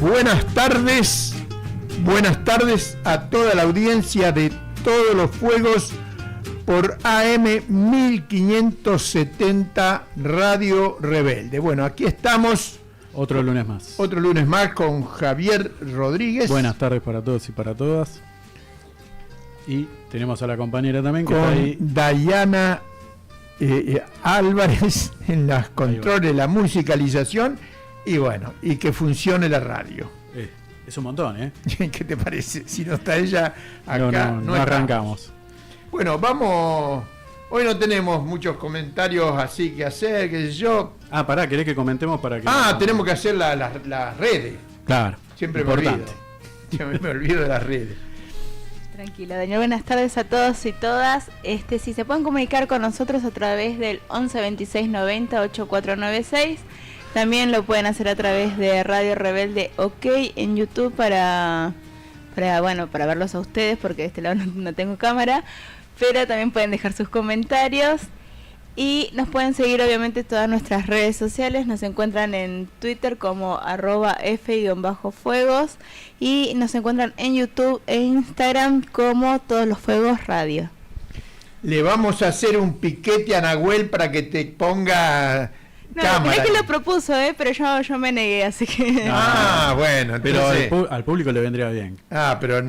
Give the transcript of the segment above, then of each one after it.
Buenas tardes a toda la audiencia de Todos los Fuegos por AM 1570 Radio Rebelde. Bueno, aquí estamos. Otro lunes más. Otro lunes más con Javier Rodríguez. Buenas tardes para todos y para todas. Y tenemos a la compañera también que con está ahí. Dayana Álvarez en los controles, la musicalización y bueno, y que funcione la radio. Es un montón, ¿eh? ¿Qué te parece? Si no está ella, acá no arrancamos. Bueno, vamos. Hoy no tenemos muchos comentarios así que hacer, qué sé yo. Pará, ¿querés que comentemos para que... Tenemos que hacer las redes. Claro. Siempre importante. me olvido. Siempre me olvido de las redes. Tranquilo, Daniel, buenas tardes a todos y todas. Si se pueden comunicar con nosotros a través del 11 26 90 8496. También lo pueden hacer a través de Radio Rebelde OK en YouTube para verlos a ustedes, porque de este lado no tengo cámara. Pero también pueden dejar sus comentarios. Y nos pueden seguir obviamente en todas nuestras redes sociales. Nos encuentran en Twitter como @f_fuegos. Y nos encuentran en YouTube e Instagram como Todos los Fuegos Radio. Le vamos a hacer un piquete a Nahuel para que te ponga... No, mirá que lo propuso, pero yo me negué, así que... Bueno, pero al público le vendría bien. Pero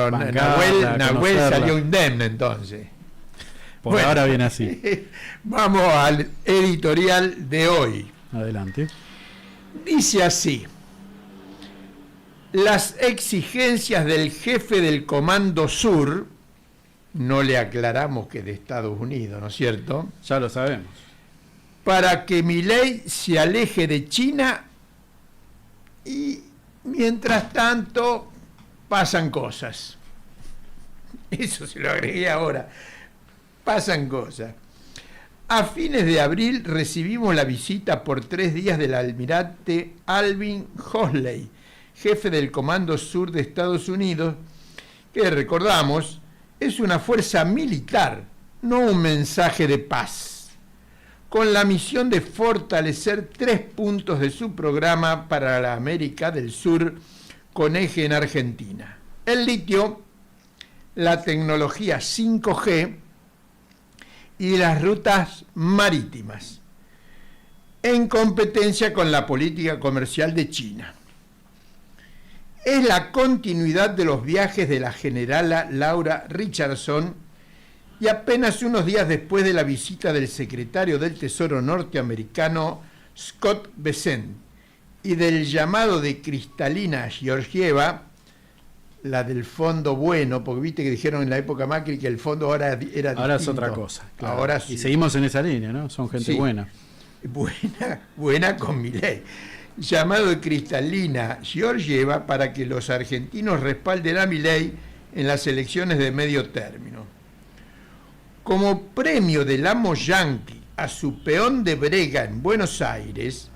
Bancada, Nahuel salió indemne entonces. Por ahora viene así. Vamos al editorial de hoy. Adelante. Dice así: las exigencias del jefe del Comando Sur, no le aclaramos que de Estados Unidos, ¿no es cierto?, Ya lo sabemos. para que Milei se aleje de China, y mientras tanto pasan cosas. Eso se lo agregué ahora. Pasan cosas. A fines de abril recibimos la visita por 3 días del almirante Alvin Hosley, jefe del Comando Sur de Estados Unidos, que recordamos es una fuerza militar, no un mensaje de paz, con la misión de fortalecer 3 puntos de su programa para la América del Sur con eje en Argentina: el litio, la tecnología 5G y las rutas marítimas, en competencia con la política comercial de China. Es la continuidad de los viajes de la generala Laura Richardson, y apenas unos días después de la visita del secretario del Tesoro norteamericano Scott Bessent y del llamado de Kristalina Georgieva, la del fondo bueno, porque viste que dijeron en la época Macri que el fondo ahora era distinto. Ahora es otra cosa. Claro. Ahora sí. Y seguimos en esa línea, ¿no? Son gente buena. Buena con Milei. Llamado de Kristalina Georgieva para que los argentinos respalden a Milei en las elecciones de medio término. Como premio del amo yanqui a su peón de brega en Buenos Aires,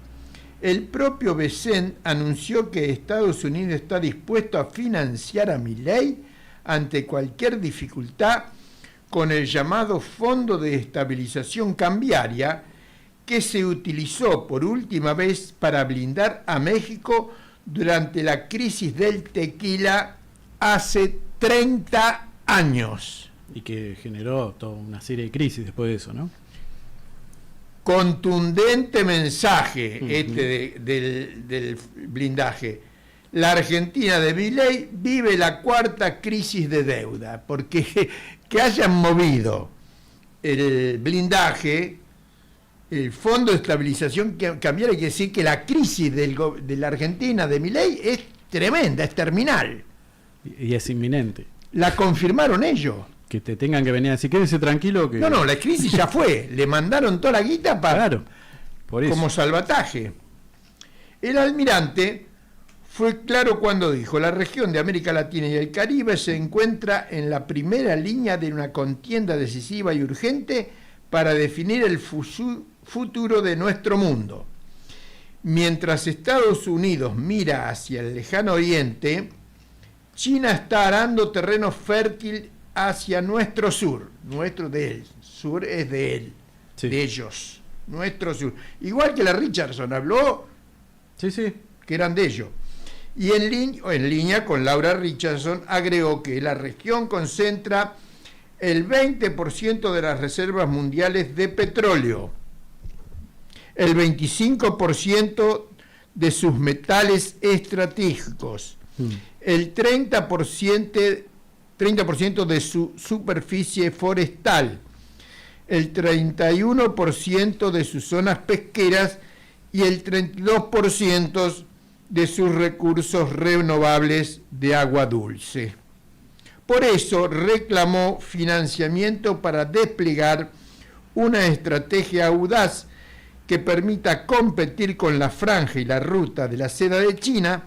el propio Bessent anunció que Estados Unidos está dispuesto a financiar a Milei ante cualquier dificultad con el llamado Fondo de Estabilización Cambiaria, que se utilizó por última vez para blindar a México durante la crisis del tequila hace 30 años. Y que generó toda una serie de crisis después de eso, ¿no? Contundente mensaje del blindaje. La Argentina de Milei vive la 4ª crisis de deuda, porque que hayan movido el blindaje, el Fondo de Estabilización Cambiaria, hay que decir que la crisis de la Argentina de Milei es tremenda, es terminal. Y es inminente. La confirmaron ellos. Que te tengan que venir a decir, quédese tranquilo que... No, la crisis ya fue. Le mandaron toda la guita Claro, por eso. como salvataje. El almirante fue claro cuando dijo: la región de América Latina y el Caribe se encuentra en la primera línea de una contienda decisiva y urgente para definir el futuro de nuestro mundo. Mientras Estados Unidos mira hacia el lejano oriente, China está arando terreno fértil hacia nuestro sur. Nuestro de él, sur es de él, sí, de ellos, nuestro sur. Igual que la Richardson habló, sí, que eran de ellos. Y en línea con Laura Richardson, agregó que la región concentra el 20% de las reservas mundiales de petróleo, el 25% de sus metales estratégicos, el 30% de su superficie forestal, el 31% de sus zonas pesqueras y el 32% de sus recursos renovables de agua dulce. Por eso reclamó financiamiento para desplegar una estrategia audaz que permita competir con la franja y la ruta de la seda de China,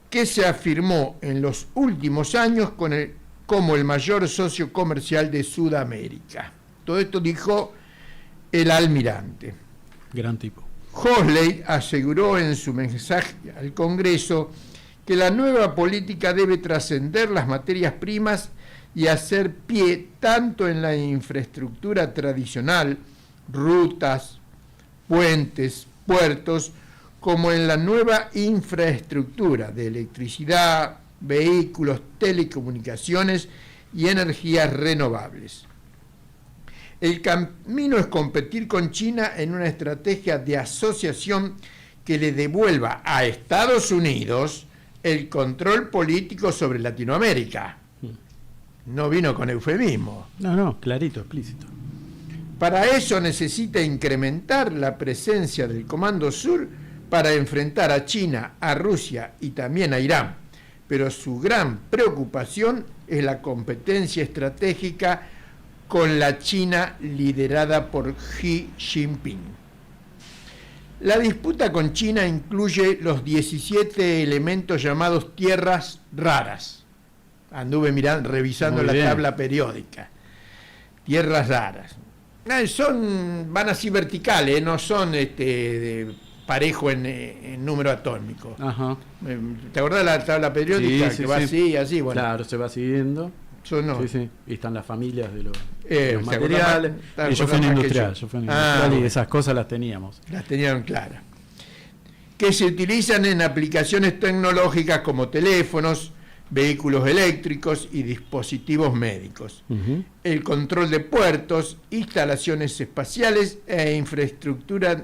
que se afirmó en los últimos años como el mayor socio comercial de Sudamérica. Todo esto dijo el almirante. Gran tipo. Hoseley aseguró en su mensaje al Congreso que la nueva política debe trascender las materias primas y hacer pie tanto en la infraestructura tradicional, rutas, puentes, puertos, como en la nueva infraestructura de electricidad, vehículos, telecomunicaciones y energías renovables. El camino es competir con China en una estrategia de asociación que le devuelva a Estados Unidos el control político sobre Latinoamérica. No vino con eufemismo. No, clarito, explícito. Para eso necesita incrementar la presencia del Comando Sur para enfrentar a China, a Rusia y también a Irán. Pero su gran preocupación es la competencia estratégica con la China liderada por Xi Jinping. La disputa con China incluye los 17 elementos llamados tierras raras. Anduve revisando la tabla periódica. Tierras raras. Van así verticales, no son parejo en número atómico. Ajá. ¿Te acordás de la tabla periódica? Sí, que va así, así, bueno. Claro, se va siguiendo. No. Sí. Y están las familias de los materiales. Yo fui en industrial, y esas cosas las teníamos. Las tenían claras. Que se utilizan en aplicaciones tecnológicas como teléfonos, vehículos eléctricos y dispositivos médicos. El control de puertos, instalaciones espaciales e infraestructura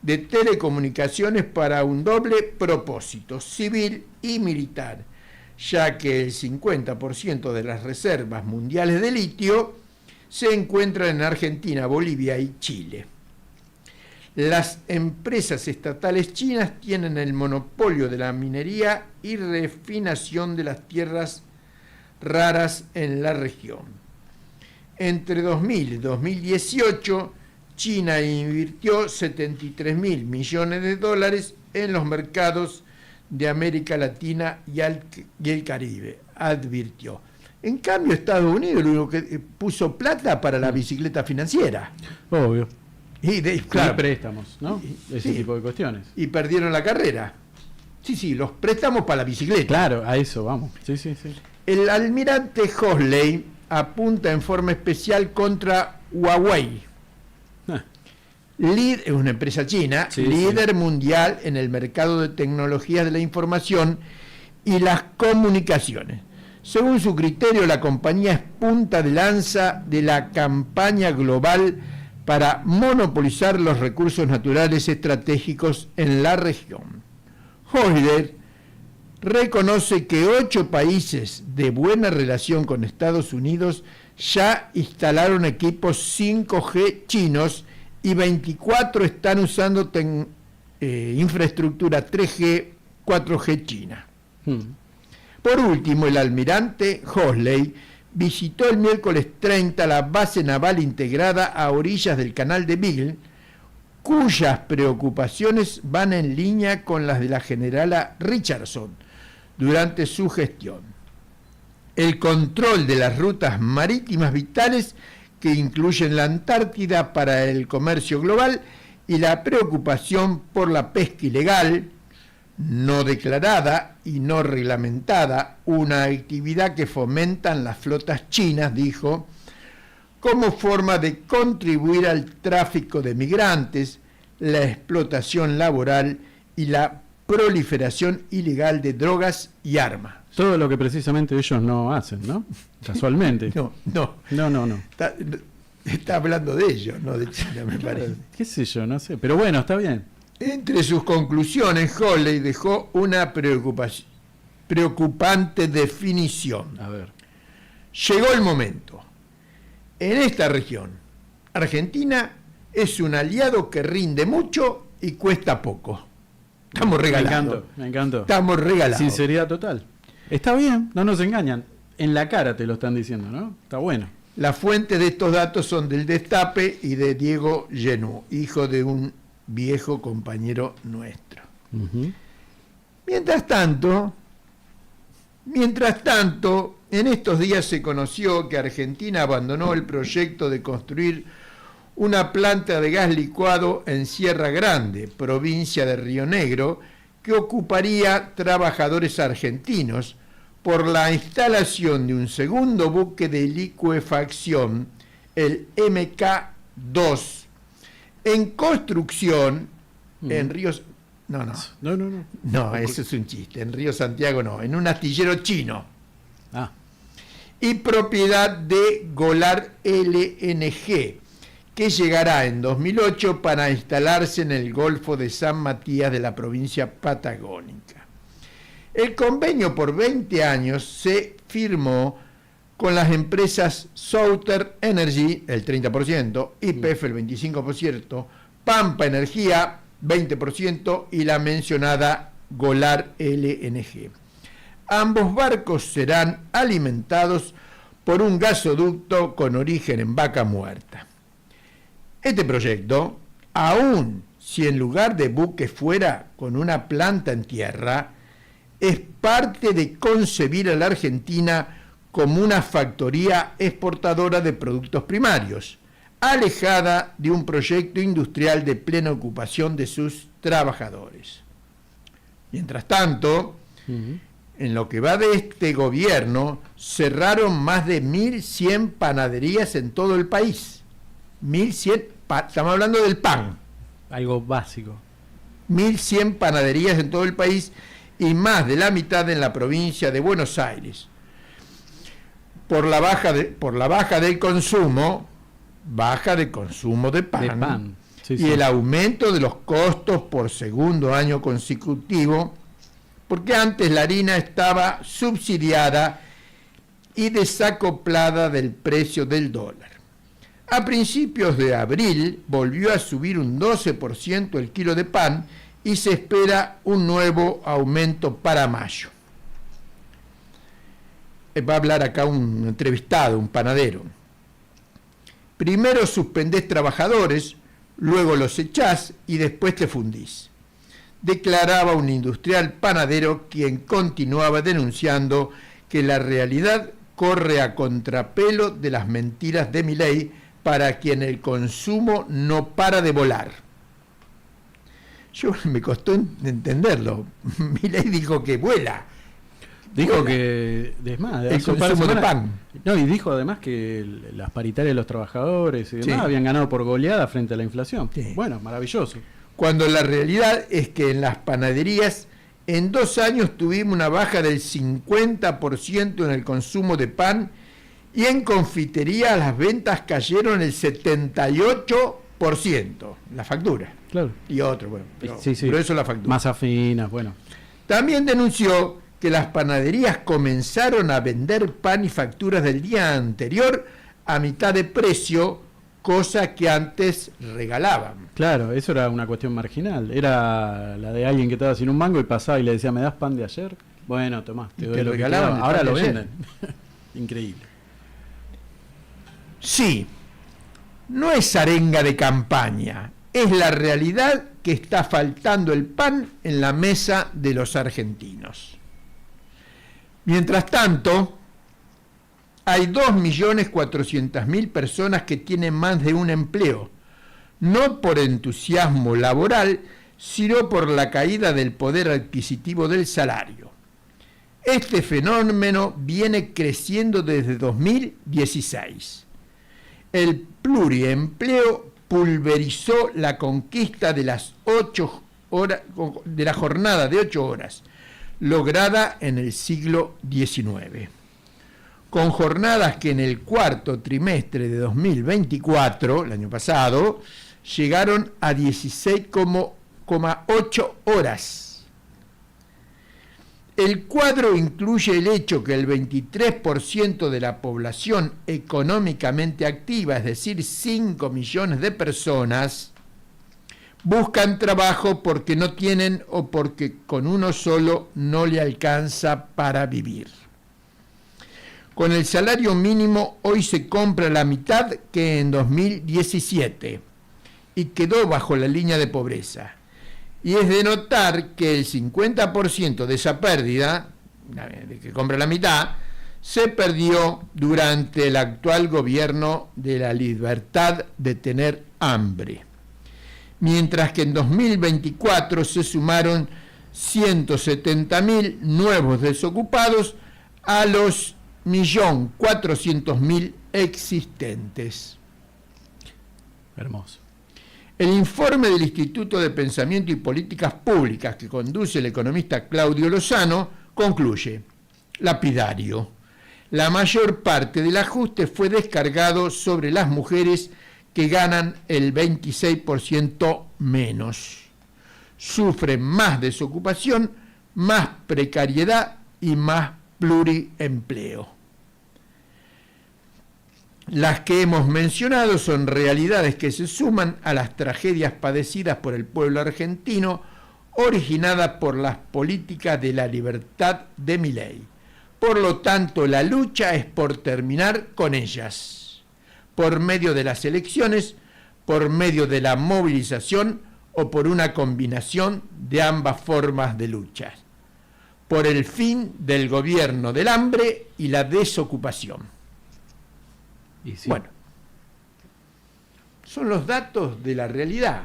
de telecomunicaciones para un doble propósito, civil y militar, ya que el 50% de las reservas mundiales de litio se encuentran en Argentina, Bolivia y Chile. Las empresas estatales chinas tienen el monopolio de la minería y refinación de las tierras raras en la región. Entre 2000 y 2018, China invirtió 73.000 millones de dólares en los mercados de América Latina y el Caribe, advirtió. En cambio, Estados Unidos lo único que puso plata para la bicicleta financiera. Obvio. Y claro, préstamos, ¿no? Ese tipo de cuestiones. Y perdieron la carrera. Sí, los préstamos para la bicicleta. Claro, a eso vamos. Sí. El almirante Hoseley apunta en forma especial contra Huawei. Es una empresa china, líder mundial en el mercado de tecnologías de la información y las comunicaciones. Según su criterio, la compañía es punta de lanza de la campaña global para monopolizar los recursos naturales estratégicos en la región. Hoseley reconoce que 8 países de buena relación con Estados Unidos ya instalaron equipos 5G chinos y 24 están usando infraestructura 3G, 4G china. Por último, el almirante Hoseley visitó el miércoles 30 la base naval integrada a orillas del canal de Beagle, cuyas preocupaciones van en línea con las de la generala Richardson durante su gestión. El control de las rutas marítimas vitales que incluyen la Antártida para el comercio global y la preocupación por la pesca ilegal, no declarada y no reglamentada, una actividad que fomentan las flotas chinas, dijo, como forma de contribuir al tráfico de migrantes, la explotación laboral y la proliferación ilegal de drogas y armas. Todo lo que precisamente ellos no hacen, ¿no? Casualmente. No. No. Está hablando de ellos, no de China, me parece. ¿Qué sé yo? No sé. Pero bueno, está bien. Entre sus conclusiones, Holley dejó una preocupante definición. A ver. Llegó el momento. En esta región, Argentina es un aliado que rinde mucho y cuesta poco. Estamos regalados. Me encantó. Estamos regalados. Sinceridad total. Está bien, no nos engañan. En la cara te lo están diciendo, ¿no? Está bueno. Las fuentes de estos datos son del Destape y de Diego Genú, hijo de un viejo compañero nuestro. Uh-huh. Mientras tanto, en estos días se conoció que Argentina abandonó el proyecto de construir una planta de gas licuado en Sierra Grande, provincia de Río Negro, que ocuparía trabajadores argentinos por la instalación de un segundo buque de licuefacción, el MK2, en construcción en Ríos... No, eso es un chiste, en Río Santiago no, en un astillero chino. Y propiedad de Golar LNG, que llegará en 2008 para instalarse en el Golfo de San Matías de la provincia patagónica. El convenio por 20 años se firmó con las empresas Southern Energy, el 30%, YPF, el 25%, Pampa Energía, 20%, y la mencionada Golar LNG. Ambos barcos serán alimentados por un gasoducto con origen en Vaca Muerta. Este proyecto, aun si en lugar de buque fuera con una planta en tierra, es parte de concebir a la Argentina como una factoría exportadora de productos primarios, alejada de un proyecto industrial de plena ocupación de sus trabajadores. Mientras tanto, en lo que va de este gobierno, cerraron más de 1.100 panaderías en todo el país. 1.100, estamos hablando del pan. Algo básico. 1.100 panaderías en todo el país y más de la mitad en la provincia de Buenos Aires. Por la baja del consumo, baja de consumo de pan, y el aumento de los costos por segundo año consecutivo, porque antes la harina estaba subsidiada y desacoplada del precio del dólar. A principios de abril volvió a subir un 12% el kilo de pan y se espera un nuevo aumento para mayo. Va a hablar acá un entrevistado, un panadero. Primero suspendés trabajadores, luego los echás y después te fundís, declaraba un industrial panadero, quien continuaba denunciando que la realidad corre a contrapelo de las mentiras de Milei, para quien el consumo no para de volar. Me costó entenderlo. Milei dijo que vuela. Dijo que el consumo de pan. No, y dijo además que las paritarias de los trabajadores y demás habían ganado por goleada frente a la inflación. Sí. Bueno, maravilloso. Cuando la realidad es que en las panaderías en 2 años tuvimos una baja del 50% en el consumo de pan, y en confitería las ventas cayeron el 78%, la factura. Claro. Y otro, bueno, pero sí. Pero eso es la factura. Masa fina, bueno. También denunció que las panaderías comenzaron a vender pan y facturas del día anterior a mitad de precio, cosa que antes regalaban. Claro, eso era una cuestión marginal. Era la de alguien que estaba sin un mango y pasaba y le decía, ¿me das pan de ayer? Bueno, tomás, te doy lo que regalaban. Ahora lo venden. Increíble. Sí, no es arenga de campaña, es la realidad que está faltando el pan en la mesa de los argentinos. Mientras tanto, hay 2.400.000 personas que tienen más de un empleo, no por entusiasmo laboral, sino por la caída del poder adquisitivo del salario. Este fenómeno viene creciendo desde 2016. El pluriempleo pulverizó la conquista de las 8 de la jornada de 8 horas, lograda en el siglo XIX. Con jornadas que en el cuarto trimestre de 2024, el año pasado, llegaron a 16,8 horas. El cuadro incluye el hecho que el 23% de la población económicamente activa, es decir, 5 millones de personas, buscan trabajo porque no tienen o porque con uno solo no le alcanza para vivir. Con el salario mínimo hoy se compra la mitad que en 2017 y quedó bajo la línea de pobreza. Y es de notar que el 50% de esa pérdida, de que compra la mitad, se perdió durante el actual gobierno de la libertad de tener hambre. Mientras que en 2024 se sumaron 170.000 nuevos desocupados a los 1.400.000 existentes. Hermoso. El informe del Instituto de Pensamiento y Políticas Públicas que conduce el economista Claudio Lozano concluye: lapidario. La mayor parte del ajuste fue descargado sobre las mujeres que ganan el 26% menos. Sufren más desocupación, más precariedad y más pluriempleo. Las que hemos mencionado son realidades que se suman a las tragedias padecidas por el pueblo argentino, originadas por las políticas de la libertad de Milei. Por lo tanto, la lucha es por terminar con ellas, por medio de las elecciones, por medio de la movilización o por una combinación de ambas formas de lucha, por el fin del gobierno del hambre y la desocupación. Y sí. Bueno, son los datos de la realidad.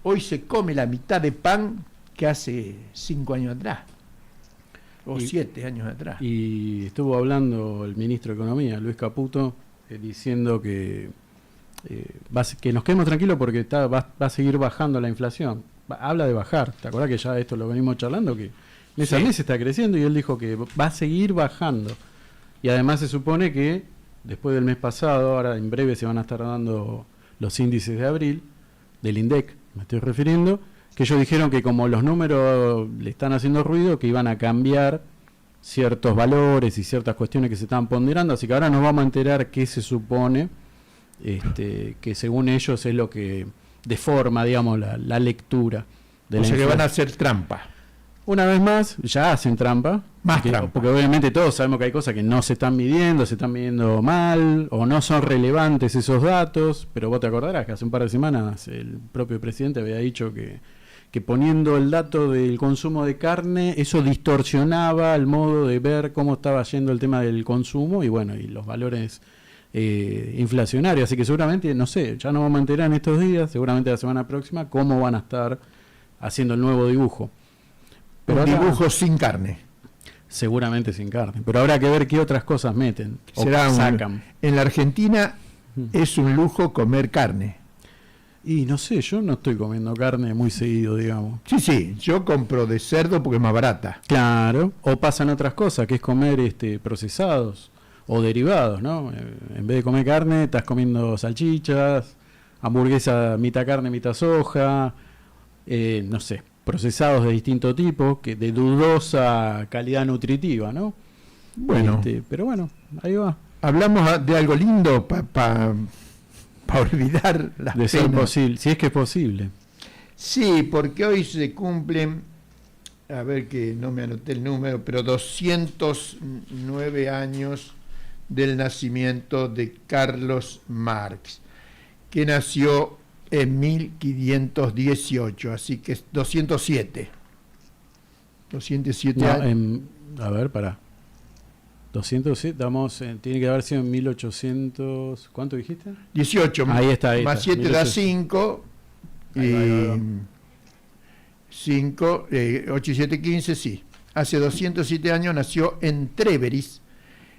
Hoy se come la mitad de pan que hace 5 años atrás, o 7 años atrás. Y estuvo hablando el ministro de Economía, Luis Caputo, diciendo que nos quedemos tranquilos porque va a seguir bajando la inflación. Habla de bajar. ¿Te acordás que ya esto lo venimos charlando? Que mes a mes está creciendo y él dijo que va a seguir bajando. Y además se supone que después del mes pasado, ahora en breve se van a estar dando los índices de abril, del INDEC, me estoy refiriendo, que ellos dijeron que como los números le están haciendo ruido, que iban a cambiar ciertos valores y ciertas cuestiones que se estaban ponderando, así que ahora nos vamos a enterar qué se supone, que según ellos es lo que deforma, digamos, la lectura de la inflación. Que van a hacer trampa. Una vez más, ya hacen trampa. Porque obviamente todos sabemos que hay cosas que no se están midiendo mal, o no son relevantes esos datos, pero vos te acordarás que hace un par de semanas el propio presidente había dicho que poniendo el dato del consumo de carne, eso distorsionaba el modo de ver cómo estaba yendo el tema del consumo y bueno, y los valores inflacionarios. Así que seguramente, no sé, ya nos vamos a enterar en estos días, seguramente la semana próxima, cómo van a estar haciendo el nuevo dibujo. Pero un dibujo sin carne. Seguramente sin carne. Pero habrá que ver qué otras cosas meten o sacan. En la Argentina es un lujo comer carne. Y no sé, yo no estoy comiendo carne muy seguido, digamos. Sí, yo compro de cerdo porque es más barata. Claro, o pasan otras cosas, que es comer procesados o derivados, ¿no? En vez de comer carne, estás comiendo salchichas, hamburguesa mitad carne, mitad soja, no sé, procesados de distinto tipo, que de dudosa calidad nutritiva, ¿no? Bueno. Pero bueno, ahí va. Hablamos de algo lindo para olvidar las de ser penas. Posible, si es que es posible. Sí, porque hoy se cumplen, a ver que no me anoté el número, pero 209 años del nacimiento de Carlos Marx, que nació en 1518, así que es 207. 207 años. A ver, pará. 207, tiene que haber sido en 1800, ¿cuánto dijiste? 18. Ahí está. Más 7 da 5. Y 5, 8 y 7, 15, sí. Hace 207 años nació en Treveris.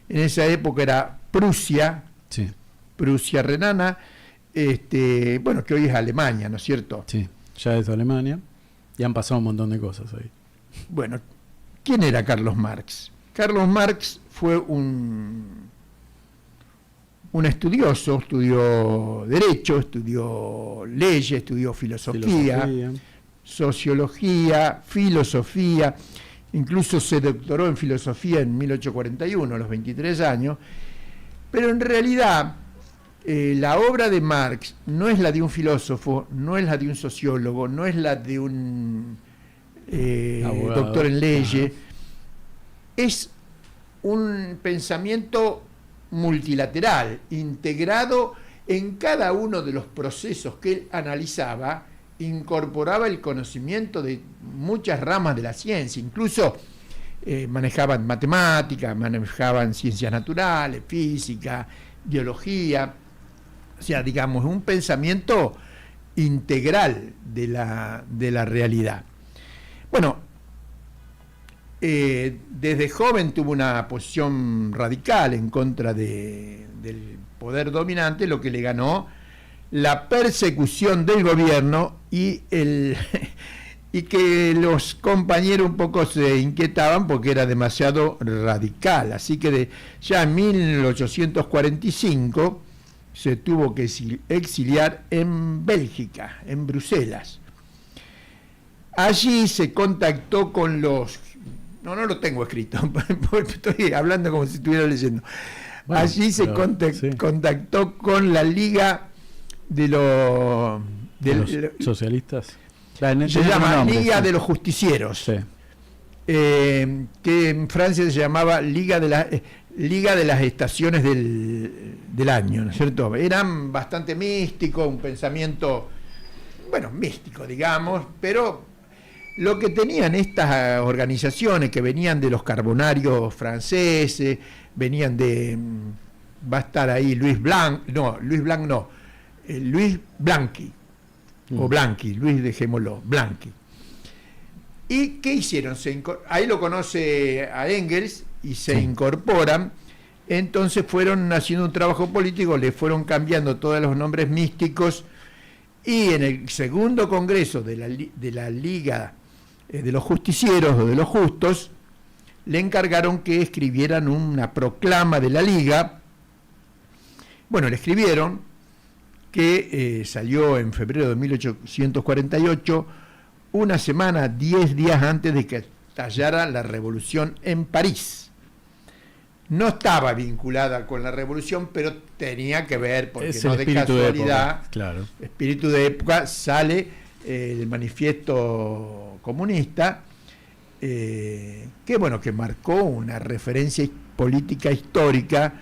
En esa época era Prusia, sí. Prusia renana, bueno, que hoy es Alemania, ¿no es cierto? Sí, ya es Alemania. Y han pasado un montón de cosas ahí. Bueno, ¿quién era Carlos Marx? Carlos Marx fue un estudioso, estudió Derecho, estudió Leyes, estudió filosofía, Sociología, Filosofía, incluso se doctoró en Filosofía en 1841, a los 23 años, pero en realidad la obra de Marx no es la de un filósofo, no es la de un sociólogo, no es la de un doctor en leyes, es un pensamiento multilateral, integrado en cada uno de los procesos que él analizaba, incorporaba el conocimiento de muchas ramas de la ciencia, incluso manejaban matemáticas, manejaban ciencias naturales, física, biología, o sea, digamos, un pensamiento integral de la realidad. Bueno, desde joven tuvo una posición radical en contra del poder dominante, lo que le ganó la persecución del gobierno y que los compañeros un poco se inquietaban porque era demasiado radical. Así que ya en 1845 se tuvo que exiliar en Bélgica, en Bruselas. Allí se contactó con los... No lo tengo escrito, estoy hablando como si estuviera leyendo. Bueno, allí se contactó con la Liga de los socialistas. Se llama Liga de los Justicieros, sí. Que en Francia se llamaba Liga de las Estaciones del Año, ¿no es cierto? Eran bastante místicos, un pensamiento, bueno, místico, digamos, pero lo que tenían estas organizaciones que venían de los carbonarios franceses, venían de... va a estar ahí Luis Blanqui, o Blanqui, Luis dejémoslo, Blanqui. ¿Y qué hicieron? Ahí lo conoce a Engels y se incorporan, entonces fueron haciendo un trabajo político, le fueron cambiando todos los nombres místicos y en el segundo congreso de la Liga de los Justicieros o de los Justos, le encargaron que escribieran una proclama de la Liga. Bueno, le escribieron, que salió en febrero de 1848, una semana, 10 días antes de que estallara la revolución en París. No estaba vinculada con la revolución, pero tenía que ver, porque es no de casualidad, de época, claro. Espíritu de época, sale el manifiesto comunista, que marcó una referencia política histórica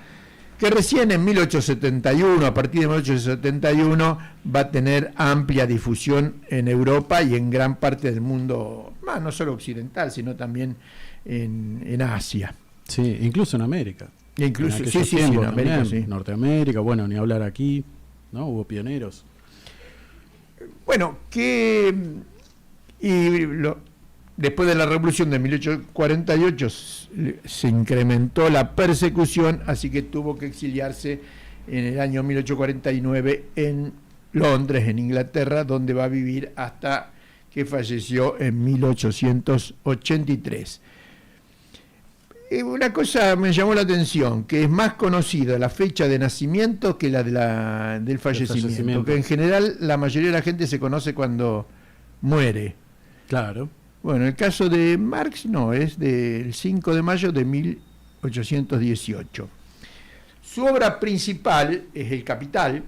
que recién en 1871, a partir de 1871, va a tener amplia difusión en Europa y en gran parte del mundo, no solo occidental, sino también en Asia. Sí, incluso en América. Incluso, en sí, en América, sí. Norteamérica, bueno, ni hablar aquí, ¿no? Hubo pioneros. Bueno, después de la revolución de 1848 se incrementó la persecución, así que tuvo que exiliarse en el año 1849 en Londres, en Inglaterra, donde va a vivir hasta que falleció en 1883. Una cosa me llamó la atención, que es más conocida la fecha de nacimiento que la del fallecimiento, que en general la mayoría de la gente se conoce cuando muere. Claro. Bueno, el caso de Marx no, es del 5 de mayo de 1818. Su obra principal es El Capital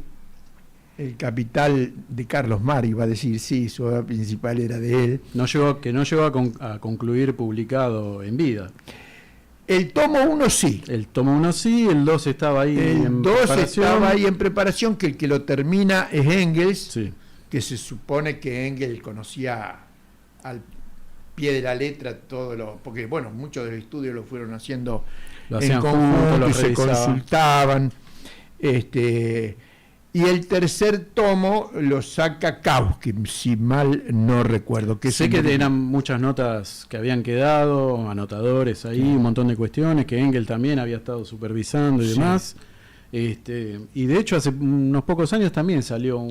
de Carlos Marx, iba a decir, sí, su obra principal era de él. No llegó a concluir publicado en vida. El tomo 1 sí. El tomo 1 sí, el 2 estaba ahí en preparación. El 2 estaba ahí en preparación, que el que lo termina es Engels, sí. Que se supone que Engels conocía al pie de la letra porque bueno, muchos de los estudios lo fueron haciendo en conjunto, se consultaban, y el tercer tomo lo saca Kautsky, si mal no recuerdo. Sé que eran muchas notas que habían quedado, anotadores ahí, un montón de cuestiones que Engels también había estado supervisando y demás. Y de hecho hace unos pocos años también salió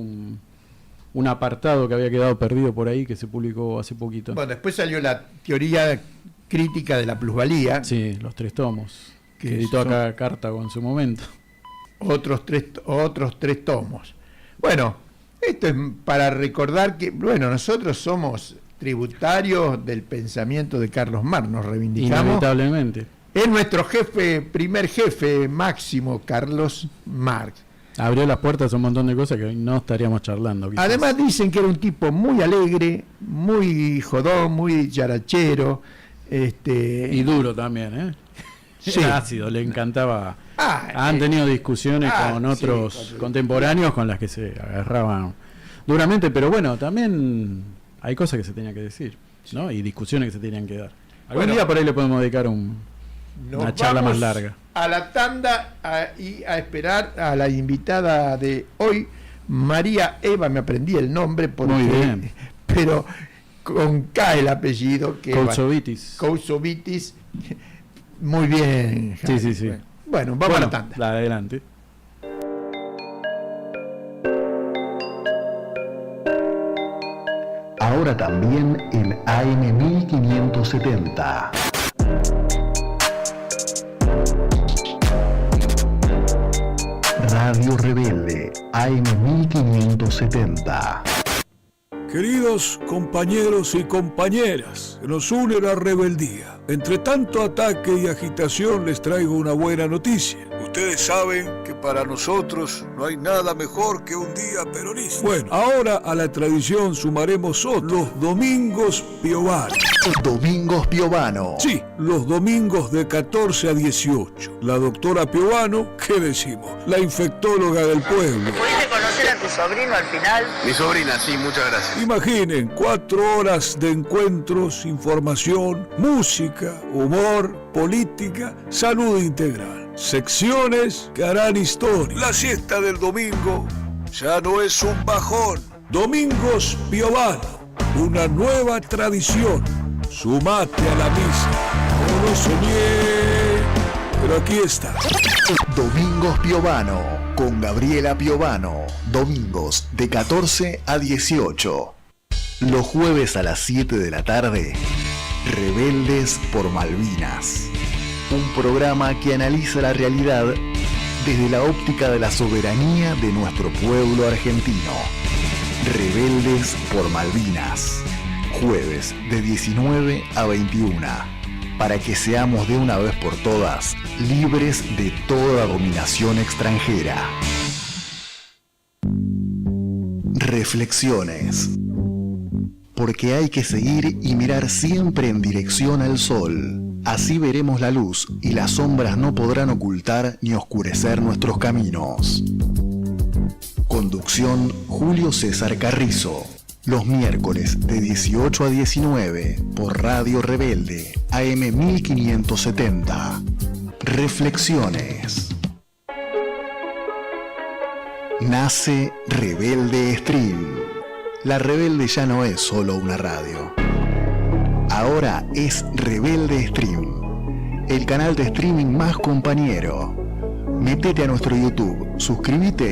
un apartado que había quedado perdido por ahí que se publicó hace poquito. Bueno, después salió la teoría crítica de la plusvalía. Sí, los 3 tomos que Que editó son- acá Cartago en su momento. Otros tres tomos. Bueno, esto es para recordar que, bueno, nosotros somos tributarios del pensamiento de Carlos Marx, nos reivindicamos. Inevitablemente. Es nuestro primer jefe máximo, Carlos Marx. Abrió las puertas a un montón de cosas que hoy no estaríamos charlando. Quizás. Además dicen que era un tipo muy alegre, muy jodón, muy charachero. Y duro también, ¿eh? Sí. Era ácido, le encantaba. Han eh, tenido discusiones con sí, otros contemporáneos con las que se agarraban duramente, pero bueno, también hay cosas que se tenían que decir, ¿no? Y discusiones que se tenían que dar. Algún Bueno, día por ahí le podemos dedicar nos una charla vamos más larga. a la tanda y a esperar a la invitada de hoy, María Eva, me aprendí el nombre porque, Muy bien. pero con K el apellido, que Koutsovitis. Koutsovitis. Muy bien, Javi. Sí. Bueno, vamos a la tanda. Adelante. Ahora también en AM 1570. Radio Rebelde, AM 1570. Queridos compañeros y compañeras, que nos une la rebeldía. Entre tanto ataque y agitación les traigo una buena noticia. Ustedes saben que para nosotros no hay nada mejor que un día peronista. Bueno, ahora a la tradición sumaremos otros, los domingos piovanos. Domingos Piovano. Sí, los domingos de 14 a 18. La doctora Piovano, ¿qué decimos? La infectóloga del pueblo. ¿Pudiste conocer a tu sobrino al final? Mi sobrina, sí, muchas gracias. Imaginen, 4 horas de encuentros, información, música, humor, política, salud integral. Secciones que harán historia. La siesta del domingo ya no es un bajón. Domingos Piovano, una nueva tradición. Sumate a la misa. No lo soñé, pero aquí está. Domingos Piovano, con Gabriela Piovano. Domingos de 14 a 18. Los jueves a las 7 de la tarde, Rebeldes por Malvinas. Un programa que analiza la realidad desde la óptica de la soberanía de nuestro pueblo argentino. Rebeldes por Malvinas. Jueves de 19 a 21. Para que seamos de una vez por todas libres de toda dominación extranjera. Reflexiones. Porque hay que seguir y mirar siempre en dirección al sol. Así veremos la luz y las sombras no podrán ocultar ni oscurecer nuestros caminos. Conducción Julio César Carrizo. Los miércoles de 18 a 19 por Radio Rebelde, AM 1570. Reflexiones. Nace Rebelde Stream. La Rebelde ya no es solo una radio. Ahora es Rebelde Stream, el canal de streaming más compañero. Métete a nuestro YouTube, suscríbete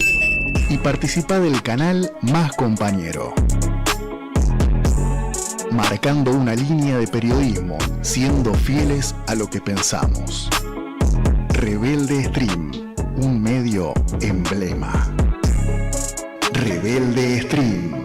y participa del canal más compañero. Marcando una línea de periodismo, siendo fieles a lo que pensamos. Rebelde Stream, un medio emblema. Rebelde Stream.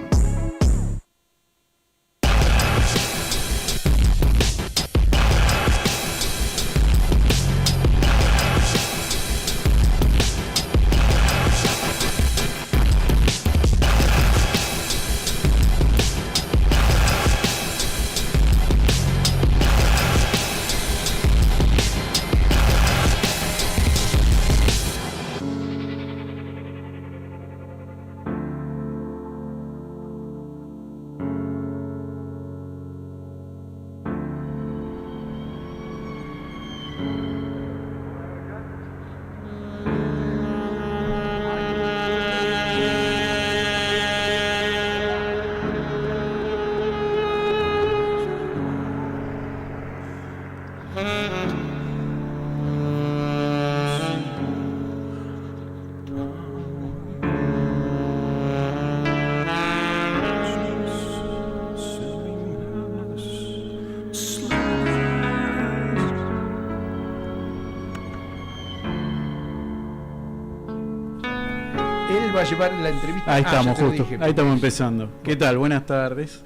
va a llevar la entrevista. Ahí ya estamos, te lo justo. dije. Ahí estamos empezando. ¿Qué tal? Buenas tardes.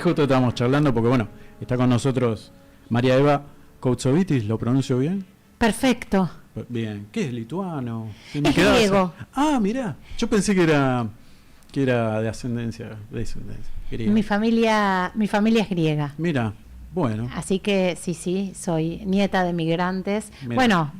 Justo estábamos charlando porque, bueno, está con nosotros María Eva Koutsovitis, ¿lo pronuncio bien? Perfecto. Bien. ¿Qué es lituano? Es griego. Ah, mirá. Yo pensé que era de ascendencia griega. Mi familia es griega. Mira, bueno. Así que sí, soy nieta de migrantes. Mira. Bueno,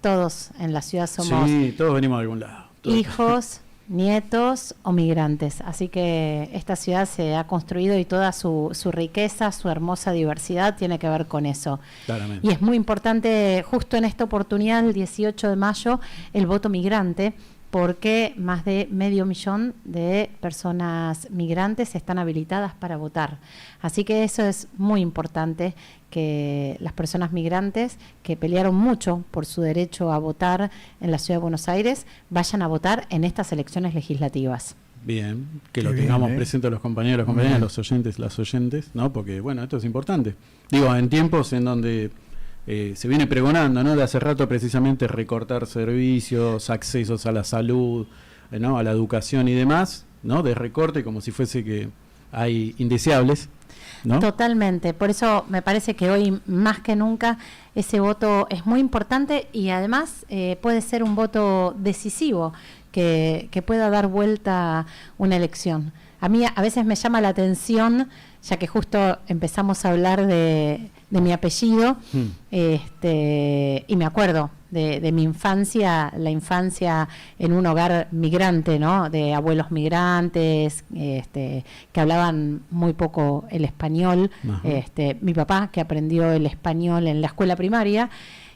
todos en la ciudad somos Sí, todos venimos de algún lado. Todos. hijos, nietos o migrantes. Así que esta ciudad se ha construido y toda su riqueza, su hermosa diversidad tiene que ver con eso. Claramente. Y es muy importante, justo en esta oportunidad, el 18 de mayo, el voto migrante, porque más de 500.000 de personas migrantes están habilitadas para votar. Así que eso es muy importante, que las personas migrantes que pelearon mucho por su derecho a votar en la Ciudad de Buenos Aires vayan a votar en estas elecciones legislativas. Bien, que Qué lo bien, tengamos presente los compañeros, las compañeras, los oyentes, las oyentes, ¿no? Porque, bueno, esto es importante. Digo, en tiempos en donde se viene pregonando, ¿no? De hace rato precisamente recortar servicios, accesos a la salud, ¿no? A la educación y demás, ¿no? De recorte como si fuese que hay indeseables, ¿no? Totalmente, por eso me parece que hoy más que nunca ese voto es muy importante y además puede ser un voto decisivo que pueda dar vuelta una elección. A mí a veces me llama la atención, ya que justo empezamos a hablar de mi apellido, y me acuerdo de mi infancia, la infancia en un hogar migrante, ¿no? De abuelos migrantes, que hablaban muy poco el español, mi papá que aprendió el español en la escuela primaria,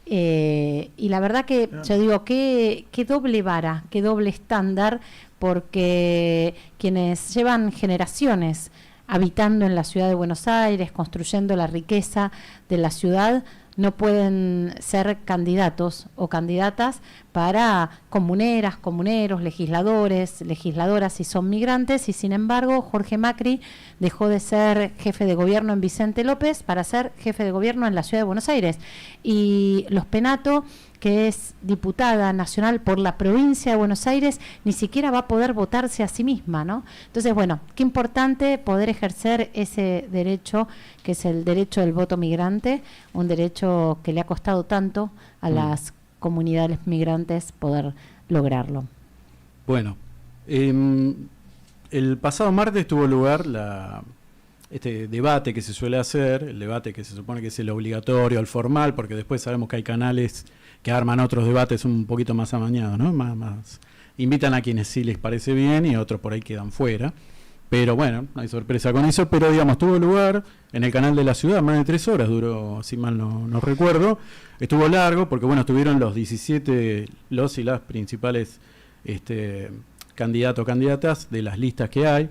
y la verdad que yo digo, qué doble vara, qué doble estándar, porque quienes llevan generaciones habitando en la ciudad de Buenos Aires, construyendo la riqueza de la ciudad, no pueden ser candidatos o candidatas para comuneras, comuneros, legisladores, legisladoras si son migrantes, y sin embargo Jorge Macri dejó de ser jefe de gobierno en Vicente López para ser jefe de gobierno en la ciudad de Buenos Aires. Y Los Penato, que es diputada nacional por la provincia de Buenos Aires, ni siquiera va a poder votarse a sí misma, ¿no? Entonces, bueno, qué importante poder ejercer ese derecho, que es el derecho del voto migrante, un derecho que le ha costado tanto a las comunidades migrantes poder lograrlo. Bueno, el pasado martes tuvo lugar este debate que se suele hacer, el debate que se supone que es el obligatorio, el formal, porque después sabemos que hay canales que arman otros debates un poquito más amañados, ¿no? Más invitan a quienes sí les parece bien y otros por ahí quedan fuera. Pero bueno, no hay sorpresa con eso, pero digamos, tuvo lugar en el canal de la ciudad, más de 3 horas duró, si mal no recuerdo. Estuvo largo porque, bueno, estuvieron los 17, los y las principales candidatos o candidatas de las listas que hay.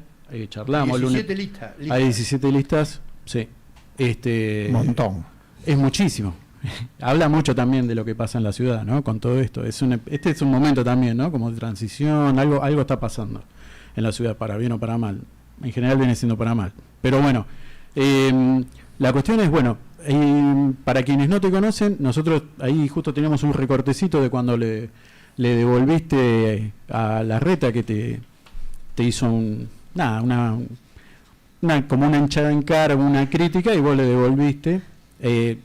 Charlamos 17 lunes. listas. Hay 17 listas, sí. Montón. Es muchísimo. Habla mucho también de lo que pasa en la ciudad, ¿no? Con todo esto. Este es un momento también, ¿no? Como de transición, algo está pasando en la ciudad, para bien o para mal. En general viene siendo para mal. Pero bueno, la cuestión es, bueno, para quienes no te conocen, nosotros ahí justo teníamos un recortecito de cuando le devolviste a Larreta que te hizo como una hinchada en cara, una crítica, y vos le devolviste,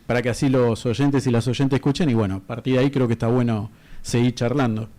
para que así los oyentes y las oyentes escuchen, y bueno, a partir de ahí creo que está bueno seguir charlando.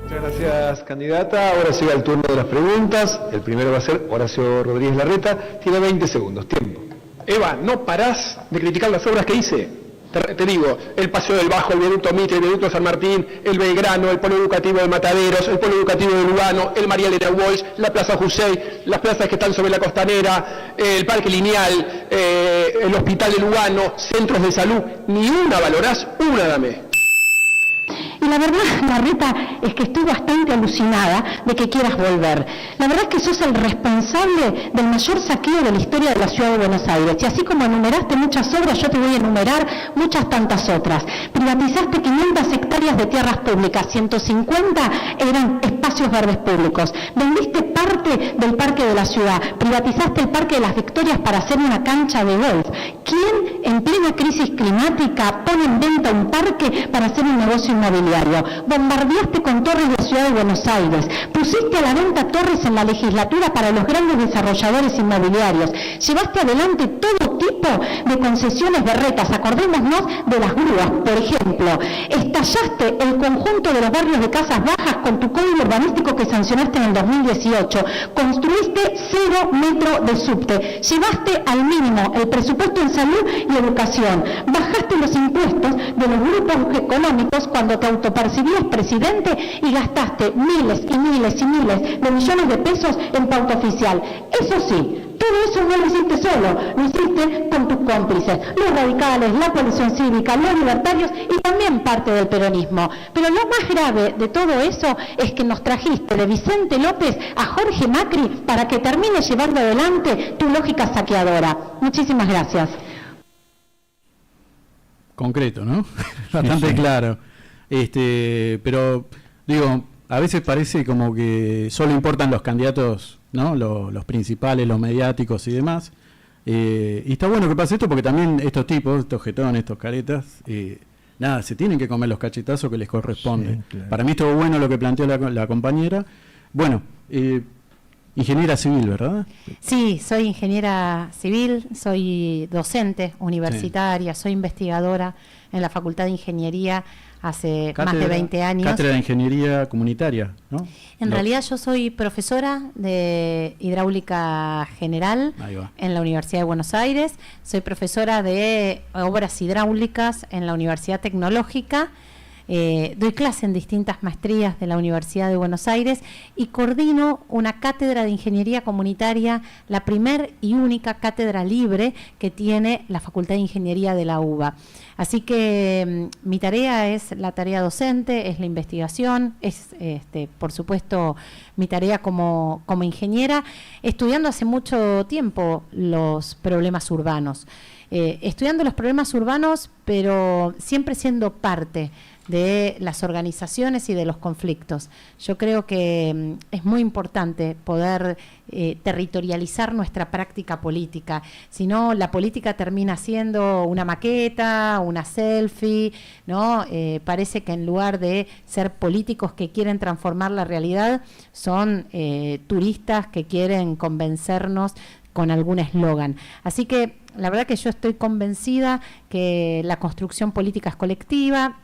Muchas gracias, candidata. Ahora llega el turno de las preguntas. El primero va a ser Horacio Rodríguez Larreta. Tiene 20 segundos. Tiempo. Eva, no parás de criticar las obras que hice. Te digo, el Paseo del Bajo, el Viaducto Mitre, el Viaducto San Martín, el Belgrano, el Polo Educativo de Mataderos, el Polo Educativo de Lugano, el María Elena Walsh, la Plaza Jusey, las plazas que están sobre la costanera, el Parque Lineal, el Hospital de Lugano, centros de salud. Ni una valorás, una dame. Y la verdad, Larreta, es que estoy bastante alucinada de que quieras volver. La verdad es que sos el responsable del mayor saqueo de la historia de la ciudad de Buenos Aires. Y así como enumeraste muchas obras, yo te voy a enumerar muchas tantas otras. Privatizaste 500 hectáreas de tierras públicas, 150 eran espacios verdes públicos. Vendiste parte del parque de la ciudad, privatizaste el Parque de las Victorias para hacer una cancha de golf. ¿Quién en plena crisis climática pone en venta un parque para hacer un negocio inmobiliario? Bombardeaste con torres la ciudad de Buenos Aires, pusiste a la venta torres en la legislatura para los grandes desarrolladores inmobiliarios, llevaste adelante todo tipo de concesiones de retas, acordémonos de las grúas, por ejemplo. Estallaste el conjunto de los barrios de casas bajas con tu código urbanístico que sancionaste en el 2018, construiste 0 metros de subte, llevaste al mínimo el presupuesto en salud y educación, bajaste los impuestos de los grupos económicos cuando te autopercibías presidente y gastaste miles y miles y miles de millones de pesos en pauta oficial. Eso sí, todo eso no lo hiciste solo, lo hiciste con tus cómplices, los radicales, la coalición cívica, los libertarios y también parte del peronismo. Pero lo más grave de todo eso es que nos trajiste de Vicente López a Jorge Macri para que termine llevando adelante tu lógica saqueadora. Muchísimas gracias. Concreto, ¿no? Bastante sí. Claro. Pero, digo, a veces parece como que solo importan los candidatos, ¿no? Los principales, los mediáticos y demás. Y está bueno que pase esto porque también estos tipos, estos jetones, estos caretas, nada, se tienen que comer los cachetazos que les corresponde. Sí, claro. Para mí estuvo bueno lo que planteó la compañera. Bueno, ingeniera civil, ¿verdad? Sí, soy ingeniera civil, soy docente universitaria, sí. Soy investigadora en la Facultad de Ingeniería hace más de 20 años. Cátedra de Ingeniería Comunitaria, ¿no? En realidad yo soy profesora de hidráulica general en la Universidad de Buenos Aires, soy profesora de obras hidráulicas en la Universidad Tecnológica, doy clase en distintas maestrías de la Universidad de Buenos Aires y coordino una cátedra de ingeniería comunitaria, la primer y única cátedra libre que tiene la Facultad de Ingeniería de la UBA. Así que mi tarea es la tarea docente, es la investigación, es por supuesto mi tarea como ingeniera, estudiando hace mucho tiempo los problemas urbanos. Estudiando los problemas urbanos, pero siempre siendo parte de las organizaciones y de los conflictos. Yo creo que es muy importante poder territorializar nuestra práctica política, si no la política termina siendo una maqueta, una selfie, ¿no? Parece que en lugar de ser políticos que quieren transformar la realidad, son turistas que quieren convencernos con algún eslogan. Así que la verdad que yo estoy convencida que la construcción política es colectiva,